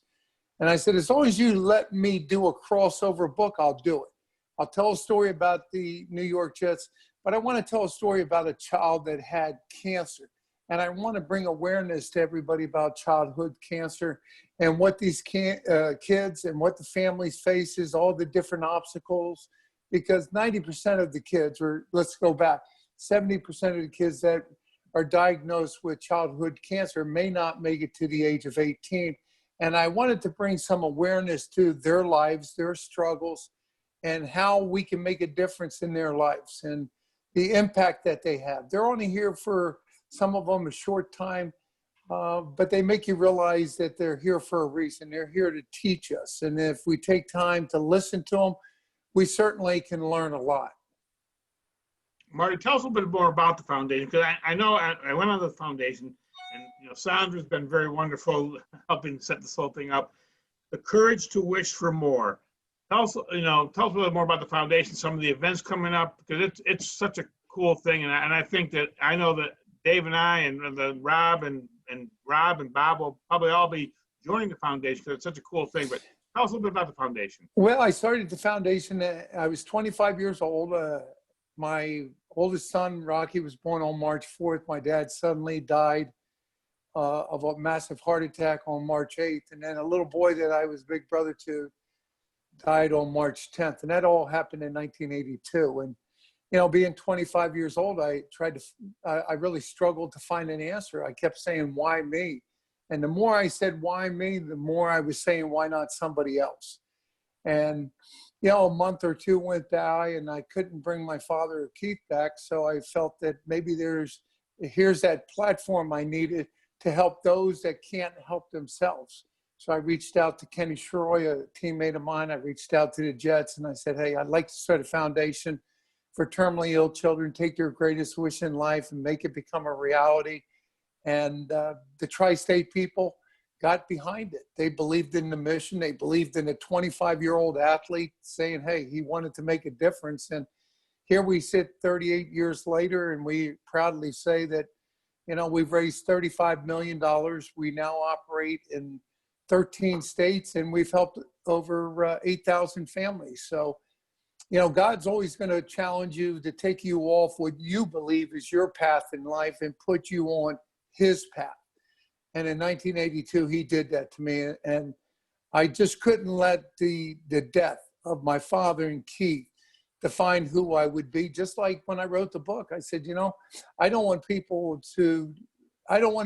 And I said, as long as you let me do a crossover book, I'll do it. I'll tell a story about the New York Jets, but I want to tell a story about a child that had cancer. And I want to bring awareness to everybody about childhood cancer and what these kids and what the families faces, all the different obstacles, because 90% of the kids, or let's go back, 70% of the kids that are diagnosed with childhood cancer may not make it to the age of 18. And I wanted to bring some awareness to their lives, their struggles, and how we can make a difference in their lives and the impact that they have. They're only here for, some of them, a short time, but they make you realize that they're here for a reason. They're here to teach us. And if we take time to listen to them, we certainly can learn a lot. Marty, tell us a little bit more about the foundation, because I know I went on the foundation, and you know, Sandra's been very wonderful helping set this whole thing up. The courage to wish for more. Tell us, you know, tell us a little more about the foundation, some of the events coming up, because it's such a cool thing, and I think that I know that Dave and I and Rob and Bob will probably all be joining the foundation because it's such a cool thing. But tell us a little bit about the foundation. Well, I started the foundation. I was 25 years old. My oldest son, Rocky, was born on March 4th. My dad suddenly died of a massive heart attack on March 8th. And then a little boy that I was big brother to died on March 10th. And that all happened in 1982. And, you know, being 25 years old, I really struggled to find an answer. I kept saying, why me? And the more I said, why me, the more I was saying, why not somebody else? And, you know, a month or two went by and I couldn't bring my father Okeefe back. So I felt that maybe here's that platform I needed to help those that can't help themselves. So I reached out to Kenny Shroy, a teammate of mine. I reached out to the Jets and I said, hey, I'd like to start a foundation for terminally ill children. Take your greatest wish in life and make it become a reality. And the tri-state people got behind it. They believed in the mission. They believed in a 25-year-old athlete saying, hey, he wanted to make a difference. And here we sit 38 years later, and we proudly say that, you know, we've raised $35 million. We now operate in 13 states, and we've helped over 8,000 families. So, you know, God's always going to challenge you to take you off what you believe is your path in life and put you on his path. And in 1982, he did that to me. And I just couldn't let the death of my father and Keith define who I would be. Just like when I wrote the book, I said, you know, I don't want to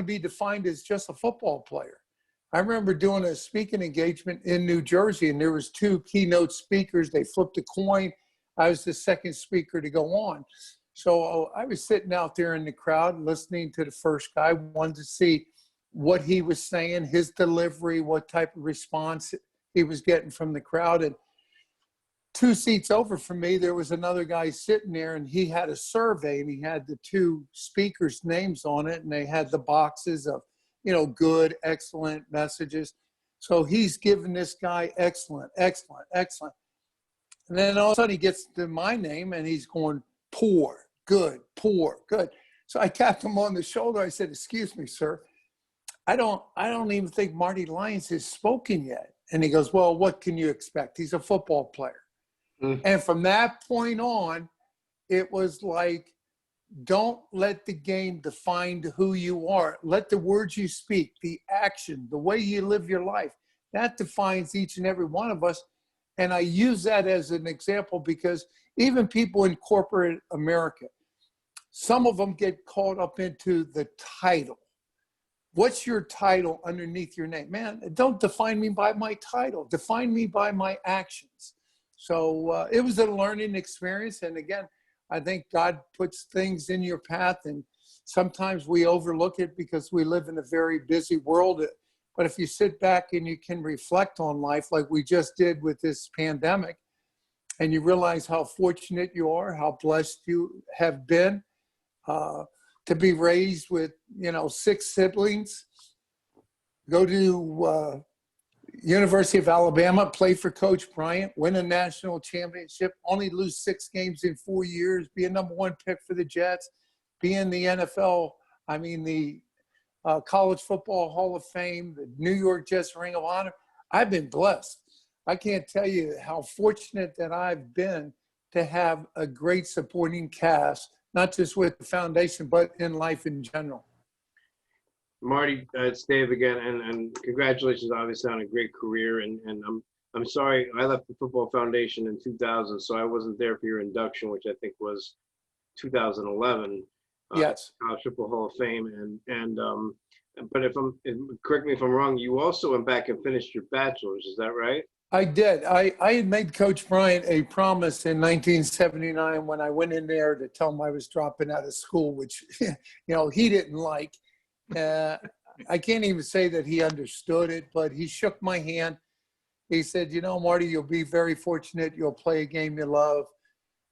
be defined as just a football player. I remember doing a speaking engagement in New Jersey, and there was 2 keynote speakers. They flipped a coin. I was the second speaker to go on. So I was sitting out there in the crowd listening to the first guy, wanted to see what he was saying, his delivery, what type of response he was getting from the crowd. And 2 seats over from me, there was another guy sitting there, and he had a survey, and he had the 2 speakers' names on it, and they had the boxes of, you know, good, excellent messages. So he's giving this guy excellent, excellent, excellent. And then all of a sudden he gets to my name and he's going poor, good, poor, good. So I tapped him on the shoulder. I said, excuse me, sir. I don't even think Marty Lyons has spoken yet. And he goes, well, what can you expect? He's a football player. And from that point on, it was like, don't let the game define who you are. Let the words you speak, the action, the way you live your life, that defines each and every one of us. And I use that as an example because even people in corporate America, some of them get caught up into the title. What's your title underneath your name? Man, don't define me by my title. Define me by my actions. So it was a learning experience. And again, I think God puts things in your path, and sometimes we overlook it because we live in a very busy world. But if you sit back and you can reflect on life like we just did with this pandemic, and you realize how fortunate you are, how blessed you have been to be raised with, you know, 6 siblings, go to University of Alabama, play for Coach Bryant, win a national championship, only lose 6 games in 4 years, be a #1 pick for the Jets, be in the NFL, the College Football Hall of Fame, the New York Jets Ring of Honor. I've been blessed. I can't tell you how fortunate that I've been to have a great supporting cast, not just with the foundation, but in life in general. Marty, it's Dave again, and congratulations, obviously, on a great career. And I'm sorry, I left the Football Foundation in 2000, so I wasn't there for your induction, which I think was 2011. Yes. College Football Hall of Fame, but correct me if I'm wrong, you also went back and finished your bachelor's. Is that right? I did. I had made Coach Bryant a promise in 1979 when I went in there to tell him I was dropping out of school, which he didn't like. I can't even say that he understood it, but he shook my hand. He said, Marty, you'll be very fortunate. You'll play a game you love,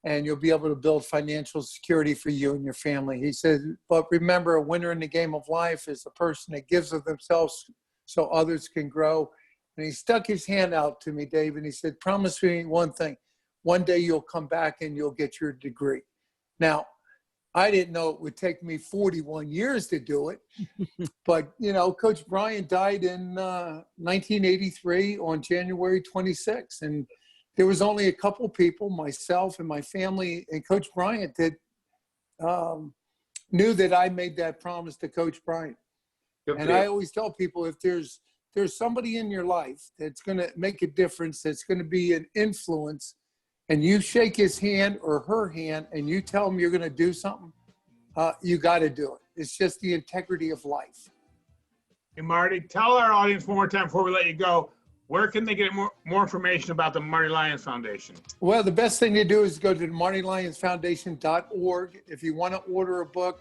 and you'll be able to build financial security for you and your family. He said, but remember, a winner in the game of life is a person that gives of themselves so others can grow. And he stuck his hand out to me, Dave, and he said, promise me one thing. One day you'll come back and you'll get your degree. Now, I didn't know it would take me 41 years to do it. But, Coach Bryant died in 1983 on January 26th. And there was only a couple people, myself and my family, and Coach Bryant that knew that I made that promise to Coach Bryant. Okay. And I always tell people, if there's somebody in your life that's going to make a difference, that's going to be an influence, and you shake his hand or her hand and you tell them you're going to do something, you got to do it. It's just the integrity of life. Hey, Marty, tell our audience one more time before we let you go, where can they get more information about the Marty Lyons Foundation? Well, the best thing to do is go to martylyonsfoundation.org. If you want to order a book,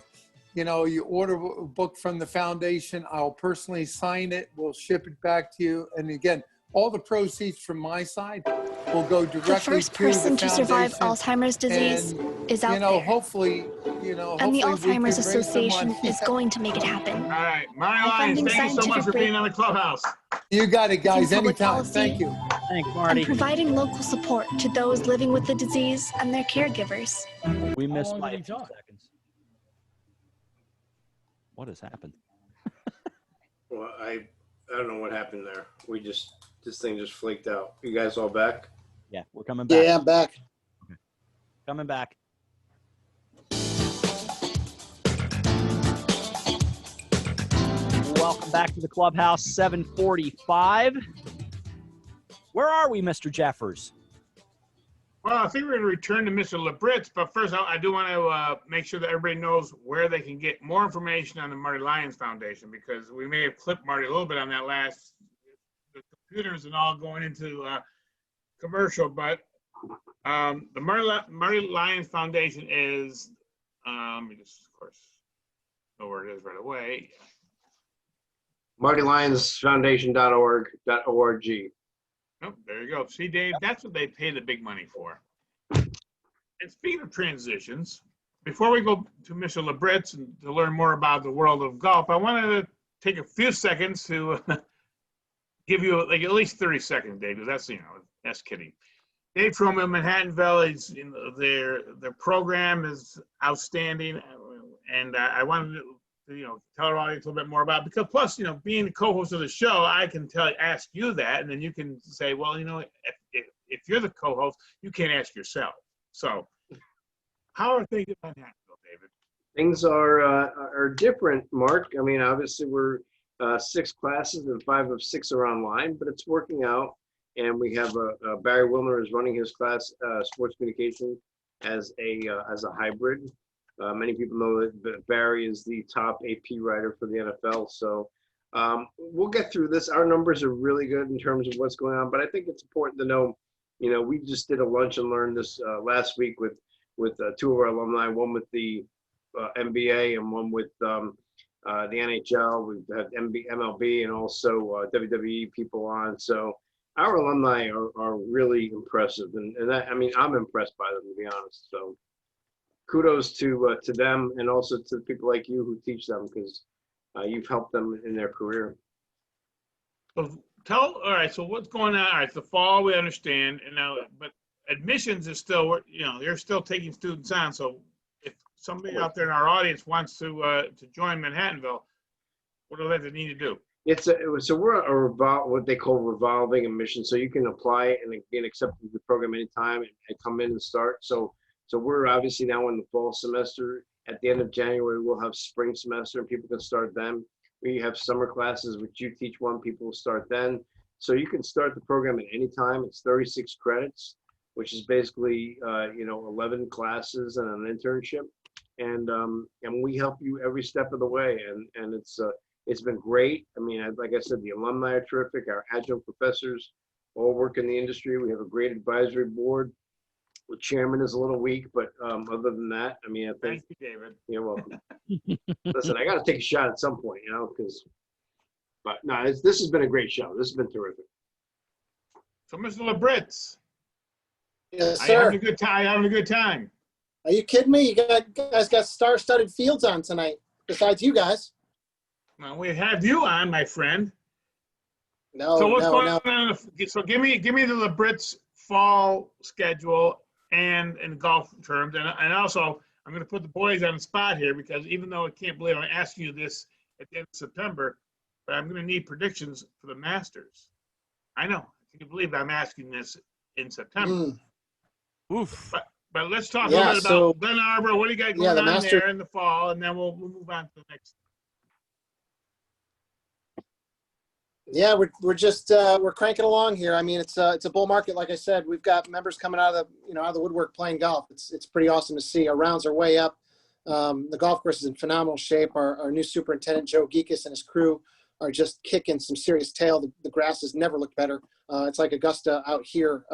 you order a book from the foundation. I'll personally sign it. We'll ship it back to you. And again, all the proceeds from my side will go directly to the The first person to survive Alzheimer's disease is out there. Hopefully, And the Alzheimer's Association is going to make it happen. All right, Mari Lyons, Funding thank you so much for being on the Clubhouse. You got it, guys. Public Anytime. policy. Thank you. Thanks, Marty. And providing local support to those living with the disease and their caregivers. We missed long by did a he few talk? seconds. What has happened? Well, I don't know what happened there. This thing just flaked out. You guys all back? Yeah, we're coming back. Yeah, I'm back. Coming back. Welcome back to the Clubhouse, 7:45. Where are we, Mr. Jeffers? Well, I think we're going to return to Mr. Labritz, but first I do want to make sure that everybody knows where they can get more information on the Marty Lyons Foundation, because we may have clipped Marty a little bit on that last, the computers and all going into commercial, but the Marty Lyons Foundation is, let me just, of course, know where it is right away. MartyLyonsFoundation.org. Oh, there you go. See, Dave, that's what they pay the big money for. And speaking of transitions, before we go to Mr. Labritz and to learn more about the world of golf, I wanted to take a few seconds to give you like at least 30 seconds, Dave, because that's kidding. Dave Truman, Manhattanville, is, their program is outstanding, and I wanted to tell our audience a little bit more about it, because plus, being the co-host of the show, I can ask you that, and then you can say, well, if you're the co-host, you can't ask yourself. So how are things in Manhattanville, David? Things are different, Mark. I mean, obviously we're 6 classes and 5 of 6 are online, but it's working out. And we have Barry Wilner is running his class, sports communication, as a hybrid. Many people know that Barry is the top AP writer for the NFL. So we'll get through this. Our numbers are really good in terms of what's going on, but I think it's important to know, we just did a lunch and learn this last week with 2 of our alumni, one with the NBA and one with the NHL. We've had MLB and also WWE people on. So our alumni are really impressive. And that, I'm impressed by them, to be honest. So kudos to them, and also to people like you who teach them, because you've helped them in their career. All right, so what's going on? All right, the fall, we understand, and now, but admissions is still, they're still taking students on. So if somebody out there in our audience wants to join Manhattanville, what do they need to do? So we're what they call revolving admission. So you can apply and get accepted to the program anytime and come in and start. So we're obviously now in the fall semester. At the end of January, we'll have spring semester and people can start then. We have summer classes, which you teach one, people will start then. So you can start the program at any time. It's 36 credits, which is basically, 11 classes and an internship. And we help you every step of the way. And it's been great. Like I said, the alumni are terrific. Our adjunct professors all work in the industry. We have a great advisory board. The chairman is a little weak, but other than that, I think. Thank you, David. You're welcome. Listen, I got to take a shot at some point, but no, this has been a great show. This has been terrific. So, Mr. Labritz. Yes, Are sir. you having a good time? Having a good time? Are you kidding me? You guys got star-studded fields on tonight, besides you guys. Well, we have you on, my friend. No, so what's going no. on? So give me the Labritz fall schedule and golf terms, and also I'm going to put the boys on the spot here, because even though I can't believe I'm asking you this at the end of September, but I'm going to need predictions for the Masters. I know. Can you believe I'm asking this in September? Oof. But let's talk a little bit about Glen Arbor. What do you got going on there in the fall, and then we'll move on to the next. Yeah, we're just we're cranking along here. It's a bull market, like I said. We've got members coming out of the woodwork playing golf. It's pretty awesome to see. Our rounds are way up. The golf course is in phenomenal shape. Our new superintendent Joe Geekus and his crew are just kicking some serious tail. The grass has never looked better. It's like Augusta out here.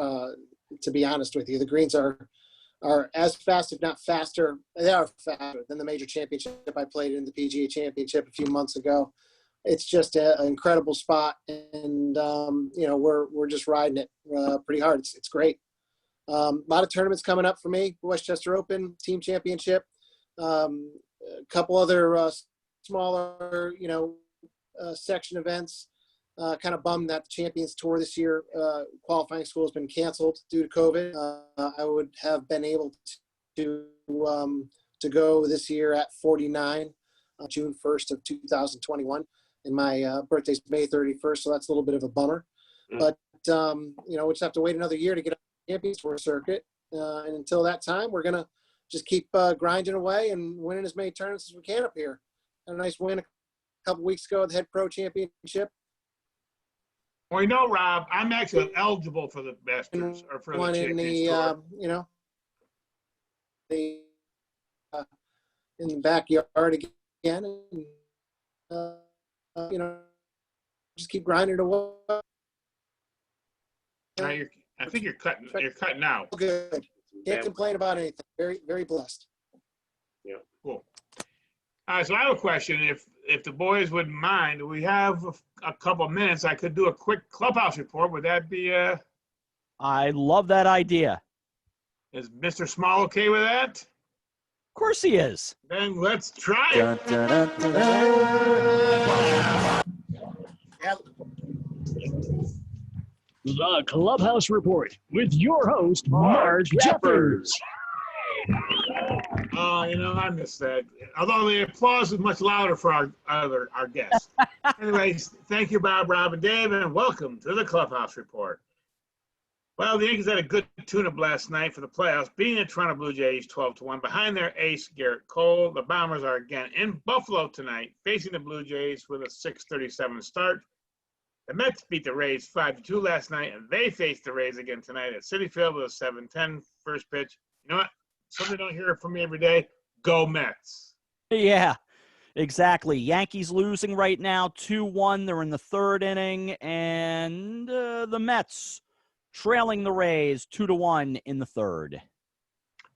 To be honest with you, the greens are are as fast, if not faster. They are faster than the major championship I played in, the PGA Championship a few months ago. It's just an incredible spot, and we're just riding it pretty hard. It's great. A lot of tournaments coming up for me: Westchester Open, Team Championship, a couple other smaller, section events. Kind of bummed that the Champions Tour this year, qualifying school has been canceled due to COVID. I would have been able to go this year at 49, June 1st of 2021. And my birthday's May 31st, so that's a little bit of a bummer. But, we'll just have to wait another year to get on the Champions Tour circuit. And until that time, we're going to just keep grinding away and winning as many tournaments as we can up here. Had a nice win a couple weeks ago at the Head Pro Championship. Well, Rob, I'm actually eligible for the Masters or for the Champions Tour. In the backyard again, and just keep grinding away. Now I think you're cutting out. Good. Can't complain about anything. Very, very blessed. Yeah. Cool. All right, so I have a question. If the boys wouldn't mind, we have a couple minutes. I could do a quick clubhouse report. Would that be I love that idea. Is Mr. Small okay with that? Of course he is. Then let's try it. The Clubhouse Report with your host, Mark Jeffers. Oh, I missed that. Although the applause is much louder for our guests. Anyways, thank you, Bob, Rob, and Dave, and welcome to the Clubhouse Report. Well, the Yankees had a good tune-up last night for the playoffs, beating the Toronto Blue Jays 12-1 behind their ace, Garrett Cole. The Bombers are again in Buffalo tonight, facing the Blue Jays with a 6:37 start. The Mets beat the Rays 5-2 last night, and they face the Rays again tonight at Citi Field with a 7:10 first pitch. You know what? Something don't hear from me every day. Go Mets. Yeah, exactly. Yankees losing right now 2-1. They're in the third inning, and the Mets trailing the Rays 2-1 in the third.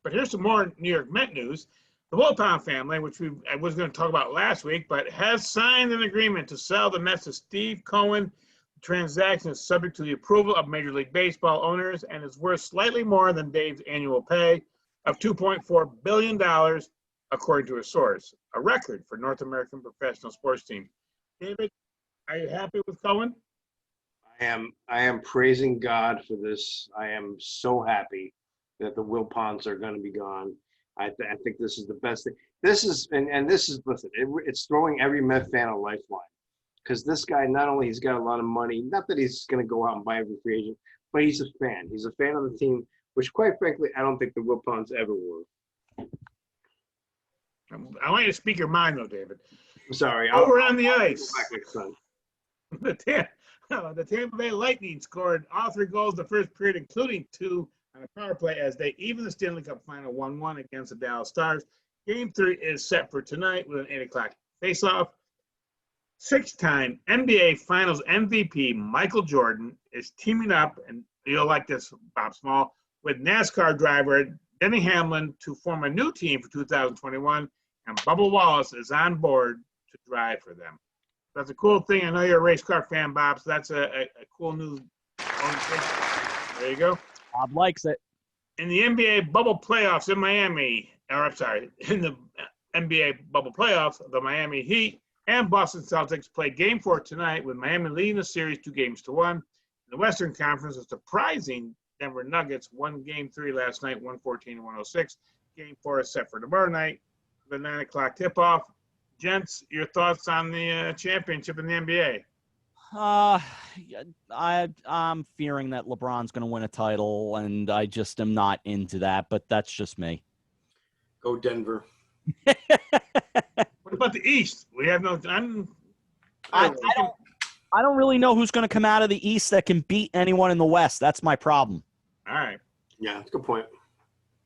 But here's some more New York Met news. The Wilpon family, which I was going to talk about last week, but has signed an agreement to sell the Mets to Steve Cohen. The transaction is subject to the approval of Major League Baseball owners and is worth slightly more than Dave's annual pay of $2.4 billion, according to a source, a record for North American professional sports teams. David, are you happy with Cohen? I am praising God for this. I am so happy that the Wilpons are going to be gone. I think this is the best thing. Listen, it's throwing every Met fan a lifeline, because this guy, not only he's got a lot of money, not that he's going to go out and buy every free agent, but he's a fan. He's a fan of the team, which quite frankly, I don't think the Wilpons ever were. I want you to speak your mind, though, David. I'm sorry. Over on the ice. The The Tampa Bay Lightning scored all 3 goals the first period, including 2 on a power play, as they even the Stanley Cup final 1-1 against the Dallas Stars. Game 3 is set for tonight with an 8 o'clock faceoff. 6-time NBA Finals MVP Michael Jordan is teaming up, and you'll like this, Bob Small, with NASCAR driver Denny Hamlin to form a new team for 2021, and Bubba Wallace is on board to drive for them. That's a cool thing. I know you're a race car fan, Bob, so that's a cool new organization. There you go. Bob likes it. In the NBA bubble playoffs in in the NBA bubble playoffs, the Miami Heat and Boston Celtics play Game 4 tonight, with Miami leading the series 2-1. In the Western Conference, a surprising Denver Nuggets won Game 3 last night, 114-106. Game 4 is set for tomorrow night, the 9 o'clock tip-off. Gents, your thoughts on the championship in the NBA? I'm fearing that LeBron's going to win a title, and I just am not into that, but that's just me. Go Denver. What about the East? We have no. I don't really know who's going to come out of the East that can beat anyone in the West. That's my problem. All right. Yeah, that's a good point.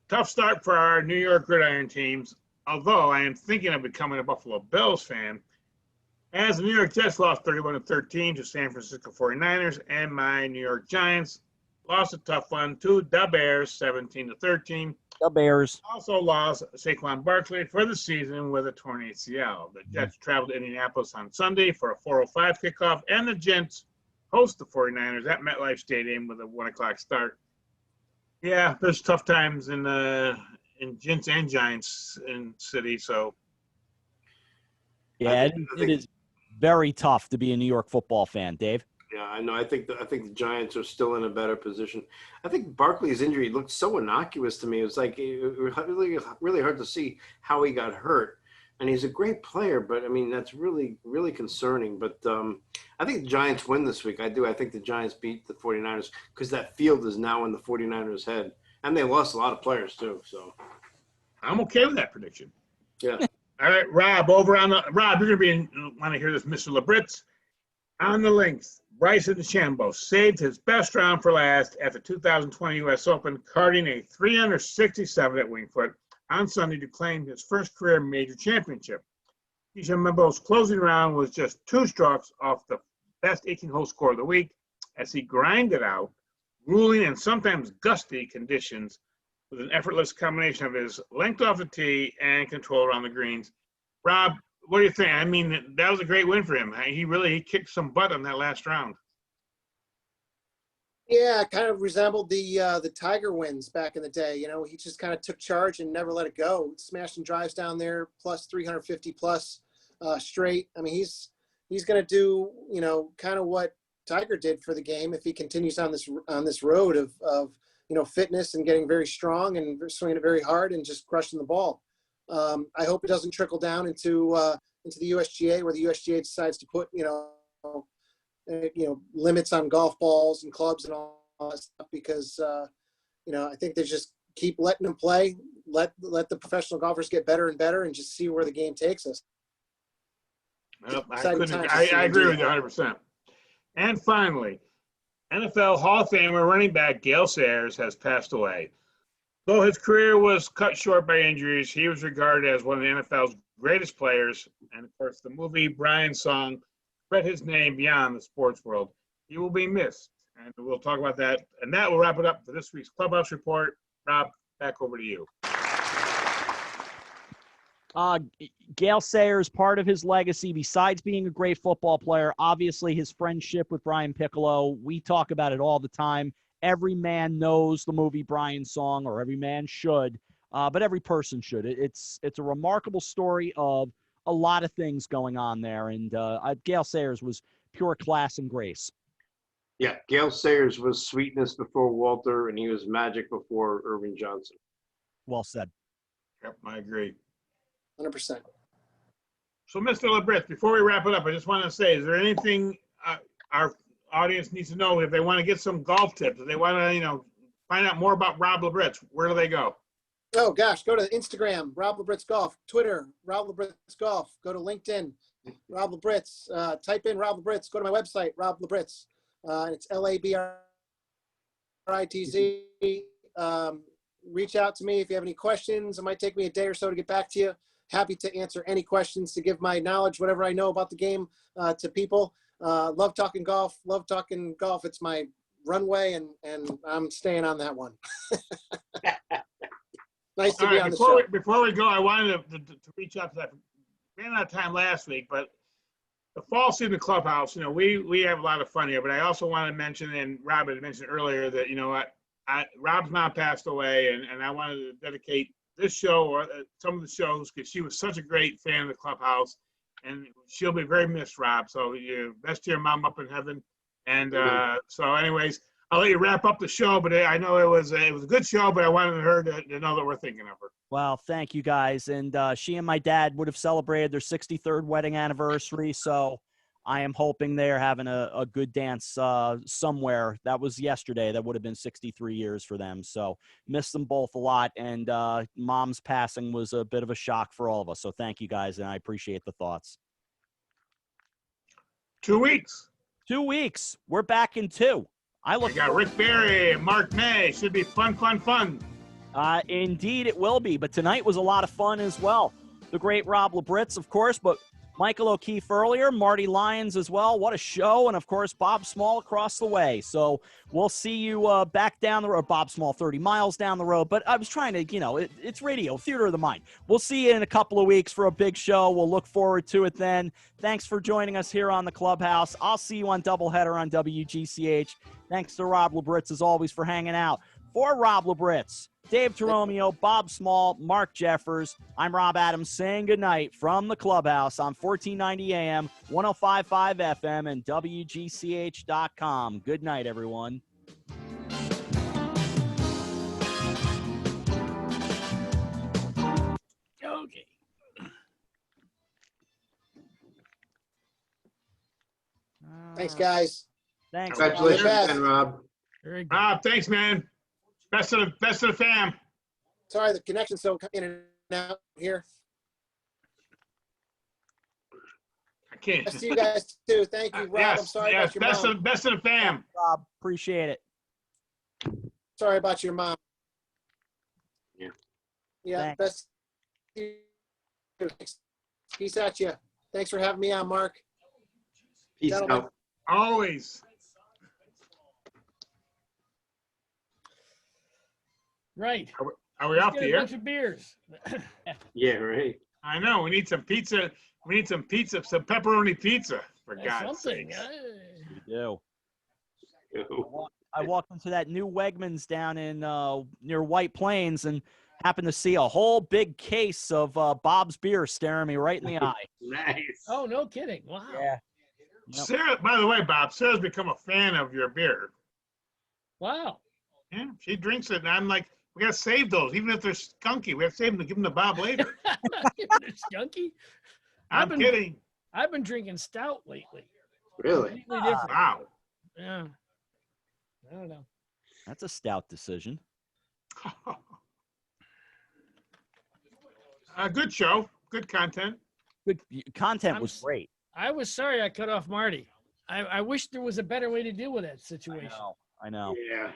Tough start for our New York Gridiron teams, although I am thinking of becoming a Buffalo Bills fan, as the New York Jets lost 31-13 to San Francisco 49ers, and my New York Giants lost a tough one to the Bears 17-13. The Bears also lost Saquon Barkley for the season with a torn ACL. The Jets traveled to Indianapolis on Sunday for a 4:05 kickoff, and the Gents host the 49ers at MetLife Stadium with a 1 o'clock start. Yeah, there's tough times in Gents and Giants in city, so. Yeah, it is very tough to be a New York football fan, Dave. Yeah, I know. I think the Giants are still in a better position. I think Barkley's injury looked so innocuous to me. It was like really hard to see how he got hurt. And he's a great player, but I mean that's really concerning. But I think the Giants win this week. I do. I think the Giants beat the 49ers because that field is now in the 49ers' head, and they lost a lot of players too. So I'm okay with that prediction. Yeah. All right, Rob. Rob, you're gonna want to hear this, Mr. Labritz. On the links, Bryson DeChambeau saved his best round for last at the 2020 U.S. Open, carding a 367 at Winged Foot on Sunday to claim his first career major championship. DeChambeau's closing round was just 2 strokes off the best 18-hole score of the week as he grinded out grueling and sometimes gusty conditions with an effortless combination of his length off the tee and control around the greens. Rob, what do you think? I mean, that was a great win for him. He kicked some butt on that last round. Yeah, it kind of resembled the Tiger wins back in the day. You know, he just kind of took charge and never let it go. Smashing drives down there, plus 350 plus straight. I mean, he's going to do, you know, kind of what Tiger did for the game if he continues on this road of you know, fitness and getting very strong and swinging it very hard and just crushing the ball. I hope it doesn't trickle down into the USGA, where the USGA decides to put, you know, limits on golf balls and clubs and all that stuff, because, you know, I think they just keep letting them play, let the professional golfers get better and better and just see where the game takes us. Well, I agree with you 100%. And finally, NFL Hall of Famer running back Gale Sayers has passed away. Though his career was cut short by injuries, he was regarded as one of the NFL's greatest players. And, of course, the movie Brian's song spread his name beyond the sports world. He will be missed, and we'll talk about that. And that will wrap it up for this week's Clubhouse Report. Rob, back over to you. Gale Sayers, part of his legacy, besides being a great football player, obviously his friendship with Brian Piccolo. We talk about it all the time. Every man knows the movie Brian's song, or every man should, but every person should. It's a remarkable story of a lot of things going on there, and Gale Sayers was pure class and grace. Yeah, Gale Sayers was sweetness before Walter, and he was magic before Irvin Johnson. Well said. Yep, I agree. 100%. So, Mr. Labritz, before we wrap it up, I just want to say, is there anything our audience needs to know if they want to get some golf tips, if they want to, you know, find out more about Rob Labritz? Where do they go? Oh, gosh, go to Instagram, Rob Labritz Golf, Twitter, Rob Labritz Golf, go to LinkedIn, Rob Labritz, type in Rob Labritz, go to my website, Rob Labritz, it's Labritz. Reach out to me if you have any questions. It might take me a day or so to get back to you. Happy to answer any questions, to give my knowledge, whatever I know about the game, to people. Love talking golf. It's my runway, and I'm staying on that one. Nice to be on the show. Before we go, I wanted to reach out to that. We ran out of time last week, but the fall season Clubhouse, you know, we have a lot of fun here, but I also want to mention, and Rob had mentioned earlier, that, you know what, Rob's mom passed away, and I wanted to dedicate this show, or some of the shows, because she was such a great fan of the Clubhouse, and she'll be very missed, Rob. So you best to your mom up in heaven. And so anyways, I'll let you wrap up the show, but I know it was a good show, but I wanted her to know that we're thinking of her. Well, thank you guys. And she and my dad would have celebrated their 63rd wedding anniversary, so I am hoping they're having a good dance somewhere. That was yesterday. That would have been 63 years for them. So miss them both a lot. And Mom's passing was a bit of a shock for all of us. So thank you guys, and I appreciate the thoughts. 2 weeks. 2 weeks. We're back in 2. We got Rick Barry and Mark May. Should be fun. Indeed it will be. But tonight was a lot of fun as well. The great Rob Labritz, of course, but Michael Okeefe earlier, Marty Lyons as well. What a show. And, of course, Bob Small across the way. So we'll see you back down the road. Bob Small 30 miles down the road. But I was trying to, it's radio, theater of the mind. We'll see you in a couple of weeks for a big show. We'll look forward to it then. Thanks for joining us here on the Clubhouse. I'll see you on Doubleheader on WGCH. Thanks to Rob Labritz, as always, for hanging out. For Rob Labritz, Dave Toromio, Bob Small, Mark Jeffers, I'm Rob Adams saying goodnight from the Clubhouse on 1490 AM, 105.5 FM, and WGCH.com. Good night, everyone. Okay. Thanks, guys. Thanks. Congratulations Best. again, Rob. Very good. Rob, thanks, man. Best of the fam. Sorry, the connection's so in and out here. I can't. Best to you guys too. Thank you, Rob. Yes, I'm sorry yes. about your mom. Best of the fam. Rob, appreciate it. Sorry about your mom. Yeah. Yeah. Thanks. Best. Peace at you. Thanks for having me on, Mark. Peace Gentlemen. out. Always. Right. Are we Let's off get the a air? bunch of beers. Yeah, right. I know. We need some pizza. We need some pizza, some pepperoni pizza, for God's Something. sake. We do. I walked into that new Wegmans down in near White Plains and happened to see a whole big case of Bob's beer staring me right in the eye. Nice. Oh, no kidding. Wow. Yeah. Yep. Sarah, by the way, Bob, Sarah's become a fan of your beer. Wow. Yeah, she drinks it, and I'm like, we got to save those, even if they're skunky. We have to save them to give them to Bob later. It's skunky. I'm kidding. I've been drinking stout lately. Really? Completely different. Wow. Yeah. I don't know. That's a stout decision. Good show. Good content. Good content was great. I was sorry I cut off Marty. I wish there was a better way to deal with that situation. I know. Yeah.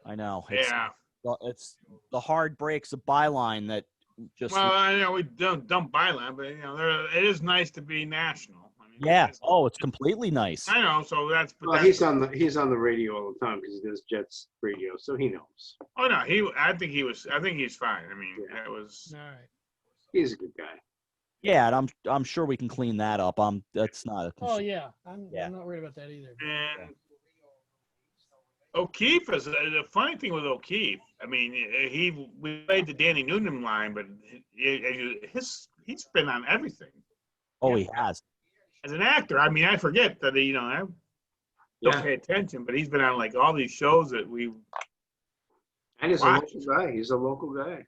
I know. Yeah. It's the hard breaks of byline that just. Well, I know we don't byline, but it is nice to be national. I mean, yeah. Oh, it's completely nice. I know. So that's. Well, he's on the radio all the time because he does Jets radio, so he knows. Oh no, I think he's fine. I mean, it was. All right. He's a good guy. Yeah, and I'm sure we can clean that up. That's not. Oh yeah, I'm not worried about that either. And Okeefe is the funny thing with Okeefe. I mean, we played the Danny Noonan line, but he's been on everything. Oh, he has. As an actor, I mean, I forget that I don't pay attention, but he's been on like all these shows that we. And he's watched. a local guy. He's a local guy.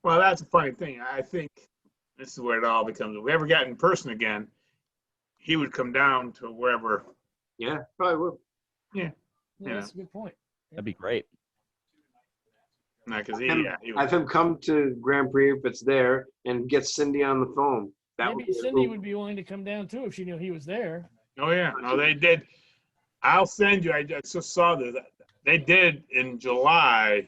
Well, that's a funny thing. I think this is where it all becomes. If we ever got in person again, he would come down to wherever. Yeah, probably would. Yeah. Yeah, that's a good point. That'd be great. No, because have him come to Grand Prix if it's there and get Cindy on the phone. Maybe Cindy would be willing to come down too if she knew he was there. Oh yeah, no, they did. I'll send you. I just saw that they did in July.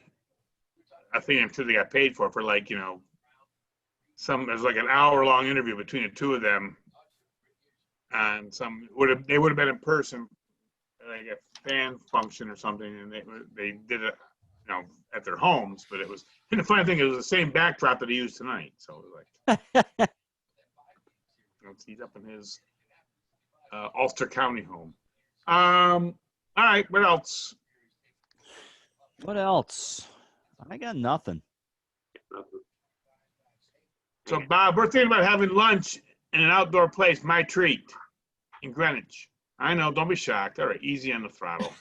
I think I'm sure they got paid for like there's like an hour-long interview between the two of them, and they would have been in person, like a fan function or something, and they did it, at their homes. But it was, and the funny thing, it was the same backdrop that he used tonight. So it was like, he's up in his Ulster County home. All right, what else? What else? I got nothing. So, Bob, we're thinking about having lunch in an outdoor place, My Treat, in Greenwich. I know, don't be shocked. All right, easy on the throttle.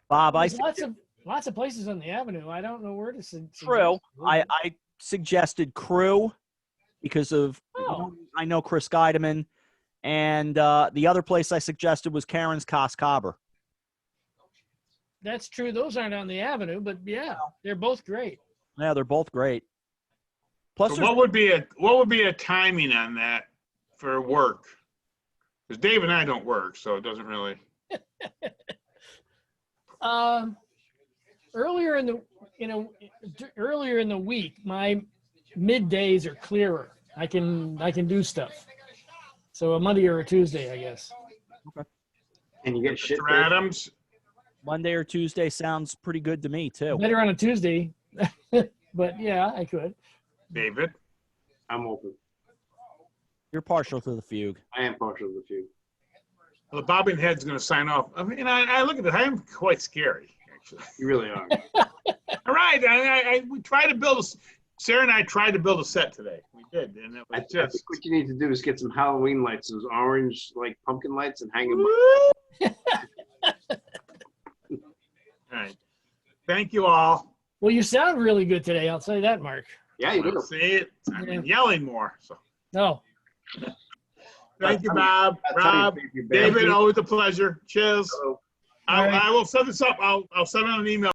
Bob, There's lots of places on the avenue. I don't know where to send. True. I suggested Crew because of I know Chris Guideman, and the other place I suggested was Karen's Coscobber. That's true. Those aren't on the avenue, but yeah, they're both great. Yeah, they're both great. Plus, so what would be a timing on that for work? Because Dave and I don't work, so it doesn't really. Earlier in the week, my middays are clearer. I can do stuff. So a Monday or a Tuesday, I guess. And you get shit. Mr. Adams. Monday or Tuesday sounds pretty good to me too. Better on a Tuesday, but yeah, I could. David. I'm open. You're partial to the fugue. I am partial to the fugue. Well, the bobbing head's going to sign off. I mean, I look at this. I am quite scary, actually. You really are. All right. We tried to build Sarah and I tried to build a set today. We did. And it was I think what you need to do is get some Halloween lights, those orange, like pumpkin lights, and hang them up. All right. Thank you all. Well, you sound really good today. I'll say that, Mark. Yeah, you do. See it. I've been yelling more. So. No. Thank you, Bob. Rob, David, always a pleasure. Cheers. I will set this up. I'll send out an email.